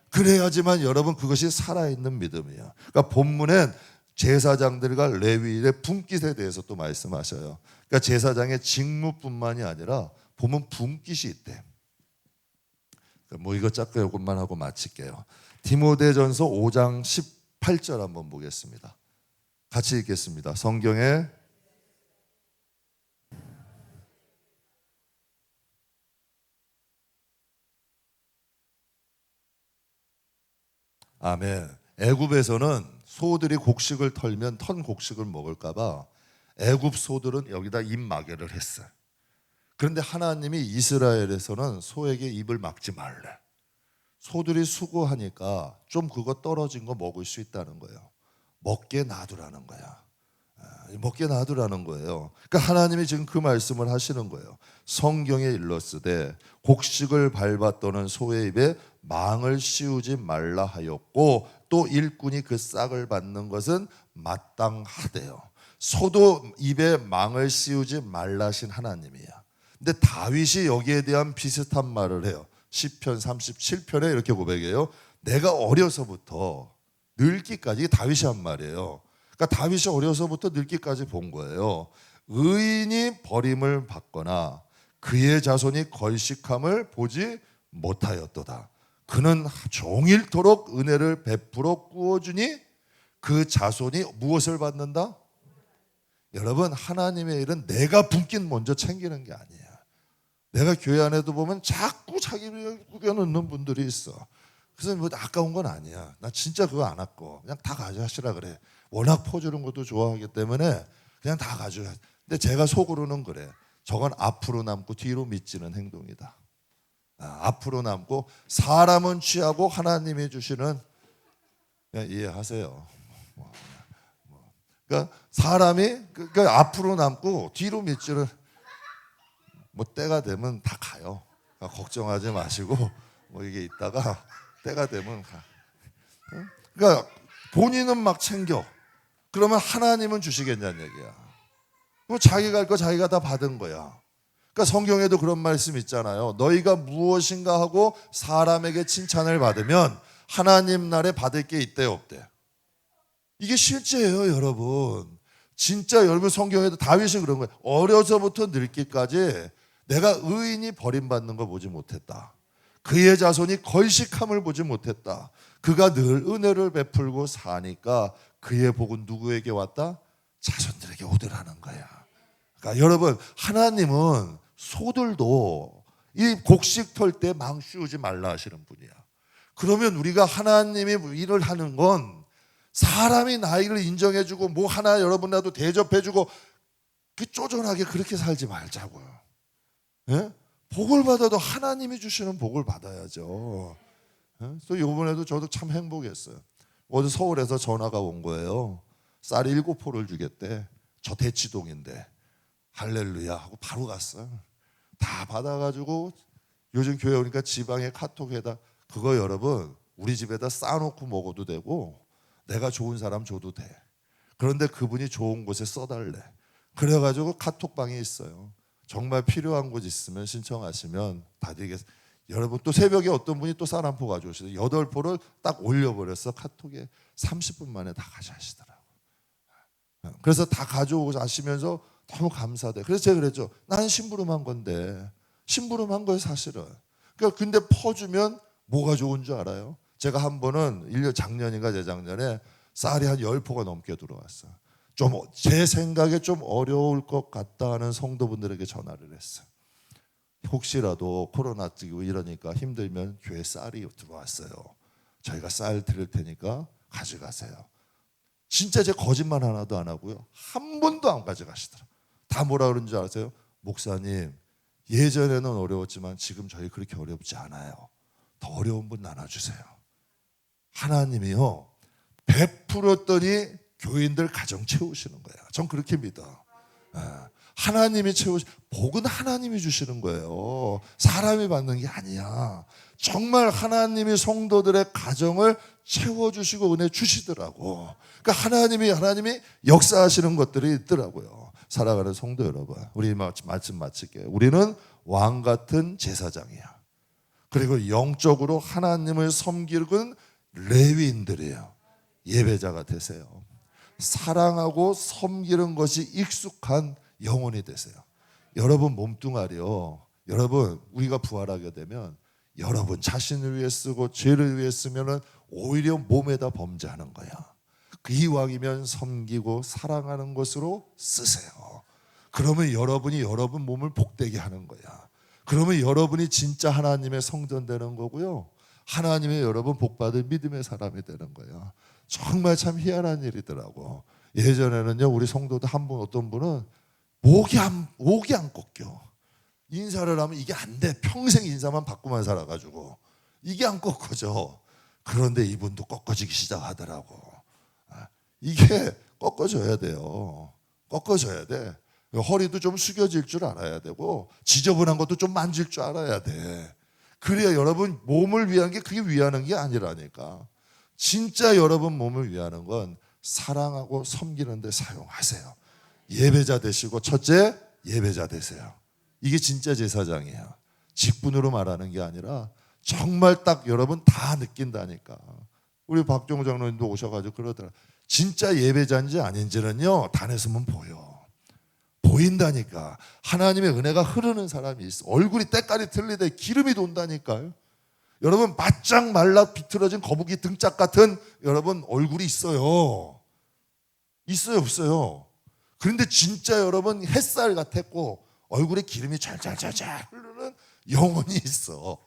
그래야지만 여러분 그것이 살아있는 믿음이야. 그러니까 본문엔 제사장들과 레위인의 분깃에 대해서 또 말씀하셔요. 그러니까 제사장의 직무뿐만이 아니라 보면 분깃이 있대. 뭐 이거 짧게 이것만 하고 마칠게요. 디모데전서 5장 18절 한번 보겠습니다. 같이 읽겠습니다. 성경에 아멘. 애굽에서는 소들이 곡식을 털면 턴 곡식을 먹을까 봐 애굽 소들은 여기다 입 마개를 했어요. 그런데 하나님이 이스라엘에서는 소에게 입을 막지 말래. 소들이 수고하니까 좀 그거 떨어진 거 먹을 수 있다는 거예요. 먹게 놔두라는 거야. 먹게 놔두라는 거예요. 그러니까 하나님이 지금 그 말씀을 하시는 거예요. 성경에 일렀으되 곡식을 밟았더는 소의 입에 망을 씌우지 말라 하였고 또 일꾼이 그 싹을 받는 것은 마땅하대요. 소도 입에 망을 씌우지 말라 하신 하나님이야. 근데 다윗이 여기에 대한 비슷한 말을 해요. 시편 37편에 이렇게 고백해요. 내가 어려서부터 늙기까지, 이게 다윗이 한 말이에요. 그러니까 다윗이 어려서부터 늙기까지 본 거예요. 의인이 버림을 받거나 그의 자손이 걸식함을 보지 못하였도다. 그는 종일토록 은혜를 베풀어 구워주니 그 자손이 무엇을 받는다? 여러분, 하나님의 일은 내가 붓긴 먼저 챙기는 게 아니야. 내가 교회 안에도 보면 자꾸 자기를 구겨놓는 분들이 있어. 그래서 뭐 아까운 건 아니야. 나 진짜 그거 안 아까워. 그냥 다 가져가시라 그래. 워낙 퍼주는 것도 좋아하기 때문에 그냥 다 가져가. 근데 제가 속으로는 그래. 저건 앞으로 남고 뒤로 미치는 행동이다. 앞으로 남고 사람은 취하고 하나님이 주시는, 그냥 이해하세요. 그러니까 사람이 그러니까 앞으로 남고 뒤로 미치는, 뭐 때가 되면 다 가요. 그러니까 걱정하지 마시고 뭐 이게 있다가 때가 되면 가. 그러니까 본인은 막 챙겨. 그러면 하나님은 주시겠냐는 얘기야. 그럼 자기가 할 거 자기가 다 받은 거야. 그러니까 성경에도 그런 말씀 있잖아요. 너희가 무엇인가 하고 사람에게 칭찬을 받으면 하나님 나라에 받을 게 있대 없대. 이게 실제예요, 여러분. 진짜 여러분, 성경에도 다윗이 그런 거예요. 어려서부터 늙기까지 내가 의인이 버림받는 거 보지 못했다. 그의 자손이 걸식함을 보지 못했다. 그가 늘 은혜를 베풀고 사니까 그의 복은 누구에게 왔다? 자손들에게 오더라는 거야. 그러니까 여러분, 하나님은 소들도 이 곡식 털 때 망 씌우지 말라 하시는 분이야. 그러면 우리가 하나님이 일을 하는 건 사람이 나이를 인정해주고 뭐 하나 여러분이라도 대접해주고 그 쪼잔하게 그렇게 살지 말자고요. 예? 복을 받아도 하나님이 주시는 복을 받아야죠. 예? 또 이번에도 저도 참 행복했어요. 어제 서울에서 전화가 온 거예요. 쌀이 7포를 주겠대. 저 대치동인데 할렐루야 하고 바로 갔어요. 다 받아가지고 요즘 교회 오니까 지방에 카톡에다 그거 여러분 우리 집에다 쌓아놓고 먹어도 되고 내가 좋은 사람 줘도 돼. 그런데 그분이 좋은 곳에 써달래. 그래가지고 카톡방이 있어요. 정말 필요한 곳 있으면 신청하시면 다 드리겠습니다. 여러분 또 새벽에 어떤 분이 또 쌀 한 포 가져오시더라고요. 8포를 딱 올려버렸어. 카톡에 30분 만에 다 가져가시더라고요. 그래서 다 가져오시면서 너무 감사돼. 그래서 제가 그랬죠. 나는 심부름한 건데 심부름한 거예요 사실은. 그러니까 근데 퍼주면 뭐가 좋은 줄 알아요? 제가 한 번은 1년 작년인가 재작년에 쌀이 한 10포가 넘게 들어왔어요. 좀 제 생각에 좀 어려울 것 같다 하는 성도분들에게 전화를 했어요. 혹시라도 코로나 뛰고 이러니까 힘들면 교회 쌀이 들어왔어요. 저희가 쌀 드릴 테니까 가져가세요. 진짜 제 거짓말 하나도 안 하고요. 한 번도 안 가져가시더라. 다 뭐라 그러는 줄 아세요? 목사님, 예전에는 어려웠지만 지금 저희 그렇게 어렵지 않아요. 더 어려운 분 나눠주세요. 하나님이요 베풀었더니 교인들 가정 채우시는 거예요. 전 그렇게 믿어. 하나님이 복은 하나님이 주시는 거예요. 사람이 받는 게 아니야. 정말 하나님이 성도들의 가정을 채워주시고 은혜 주시더라고. 그러니까 하나님이 역사하시는 것들이 있더라고요. 살아가는 성도 여러분, 우리 말씀 마칠게요. 우리는 왕 같은 제사장이야. 그리고 영적으로 하나님을 섬기는 레위인들이에요. 예배자가 되세요. 사랑하고 섬기는 것이 익숙한 영혼이 되세요. 여러분 몸뚱아리요. 여러분 우리가 부활하게 되면 여러분 자신을 위해 쓰고 죄를 위해 쓰면은 오히려 몸에다 범죄하는 거야. 그 이왕이면 섬기고 사랑하는 것으로 쓰세요. 그러면 여러분이 여러분 몸을 복되게 하는 거야. 그러면 여러분이 진짜 하나님의 성전 되는 거고요. 하나님의 여러분 복받을 믿음의 사람이 되는 거야. 정말 참 희한한 일이더라고. 예전에는요, 우리 성도도 한 분, 어떤 분은 목이 안 꺾여. 인사를 하면 이게 안 돼. 평생 인사만 받고만 살아가지고 이게 안 꺾어져. 그런데 이분도 꺾어지기 시작하더라고. 이게 꺾어져야 돼요. 꺾어져야 돼. 허리도 좀 숙여질 줄 알아야 되고 지저분한 것도 좀 만질 줄 알아야 돼. 그래야 여러분 몸을 위한 게 그게 위하는 게 아니라니까. 진짜 여러분 몸을 위하는 건 사랑하고 섬기는 데 사용하세요. 예배자 되시고, 첫째 예배자 되세요. 이게 진짜 제사장이에요. 직분으로 말하는 게 아니라 정말 딱 여러분 다 느낀다니까. 우리 박종호 장로님도 오셔가지고 그러더라. 진짜 예배자인지 아닌지는요, 단에서만 보인다니까. 하나님의 은혜가 흐르는 사람이 있어. 얼굴이 때깔이 틀리대 기름이 돈다니까요. 여러분 바짝 말라 비틀어진 거북이 등짝 같은 여러분 얼굴이 있어요. 있어요, 없어요? 그런데 진짜 여러분 햇살 같았고 얼굴에 기름이 찰찰찰찰 흐르는 영혼이 있어.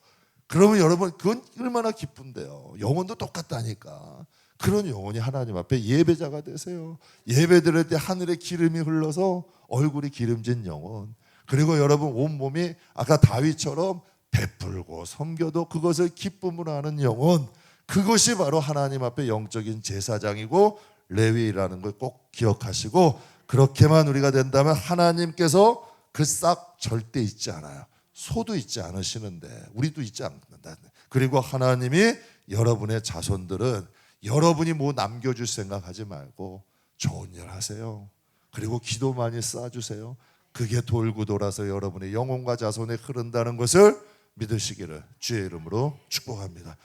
그러면 여러분 그건 얼마나 기쁜데요. 영혼도 똑같다니까. 그런 영혼이 하나님 앞에 예배자가 되세요. 예배 드릴 때 하늘에 기름이 흘러서 얼굴이 기름진 영혼. 그리고 여러분 온몸이 아까 다윗처럼 베풀고 섬겨도 그것을 기쁨으로 하는 영혼. 그것이 바로 하나님 앞에 영적인 제사장이고 레위라는 걸 꼭 기억하시고, 그렇게만 우리가 된다면 하나님께서 그 싹 절대 잊지 않아요. 소도 잊지 않으시는데 우리도 잊지 않는다. 그리고 하나님이 여러분의 자손들은 여러분이 뭐 남겨줄 생각하지 말고 좋은 일 하세요. 그리고 기도 많이 쌓아주세요. 그게 돌고 돌아서 여러분의 영혼과 자손에 흐른다는 것을 믿으시기를 주의 이름으로 축복합니다.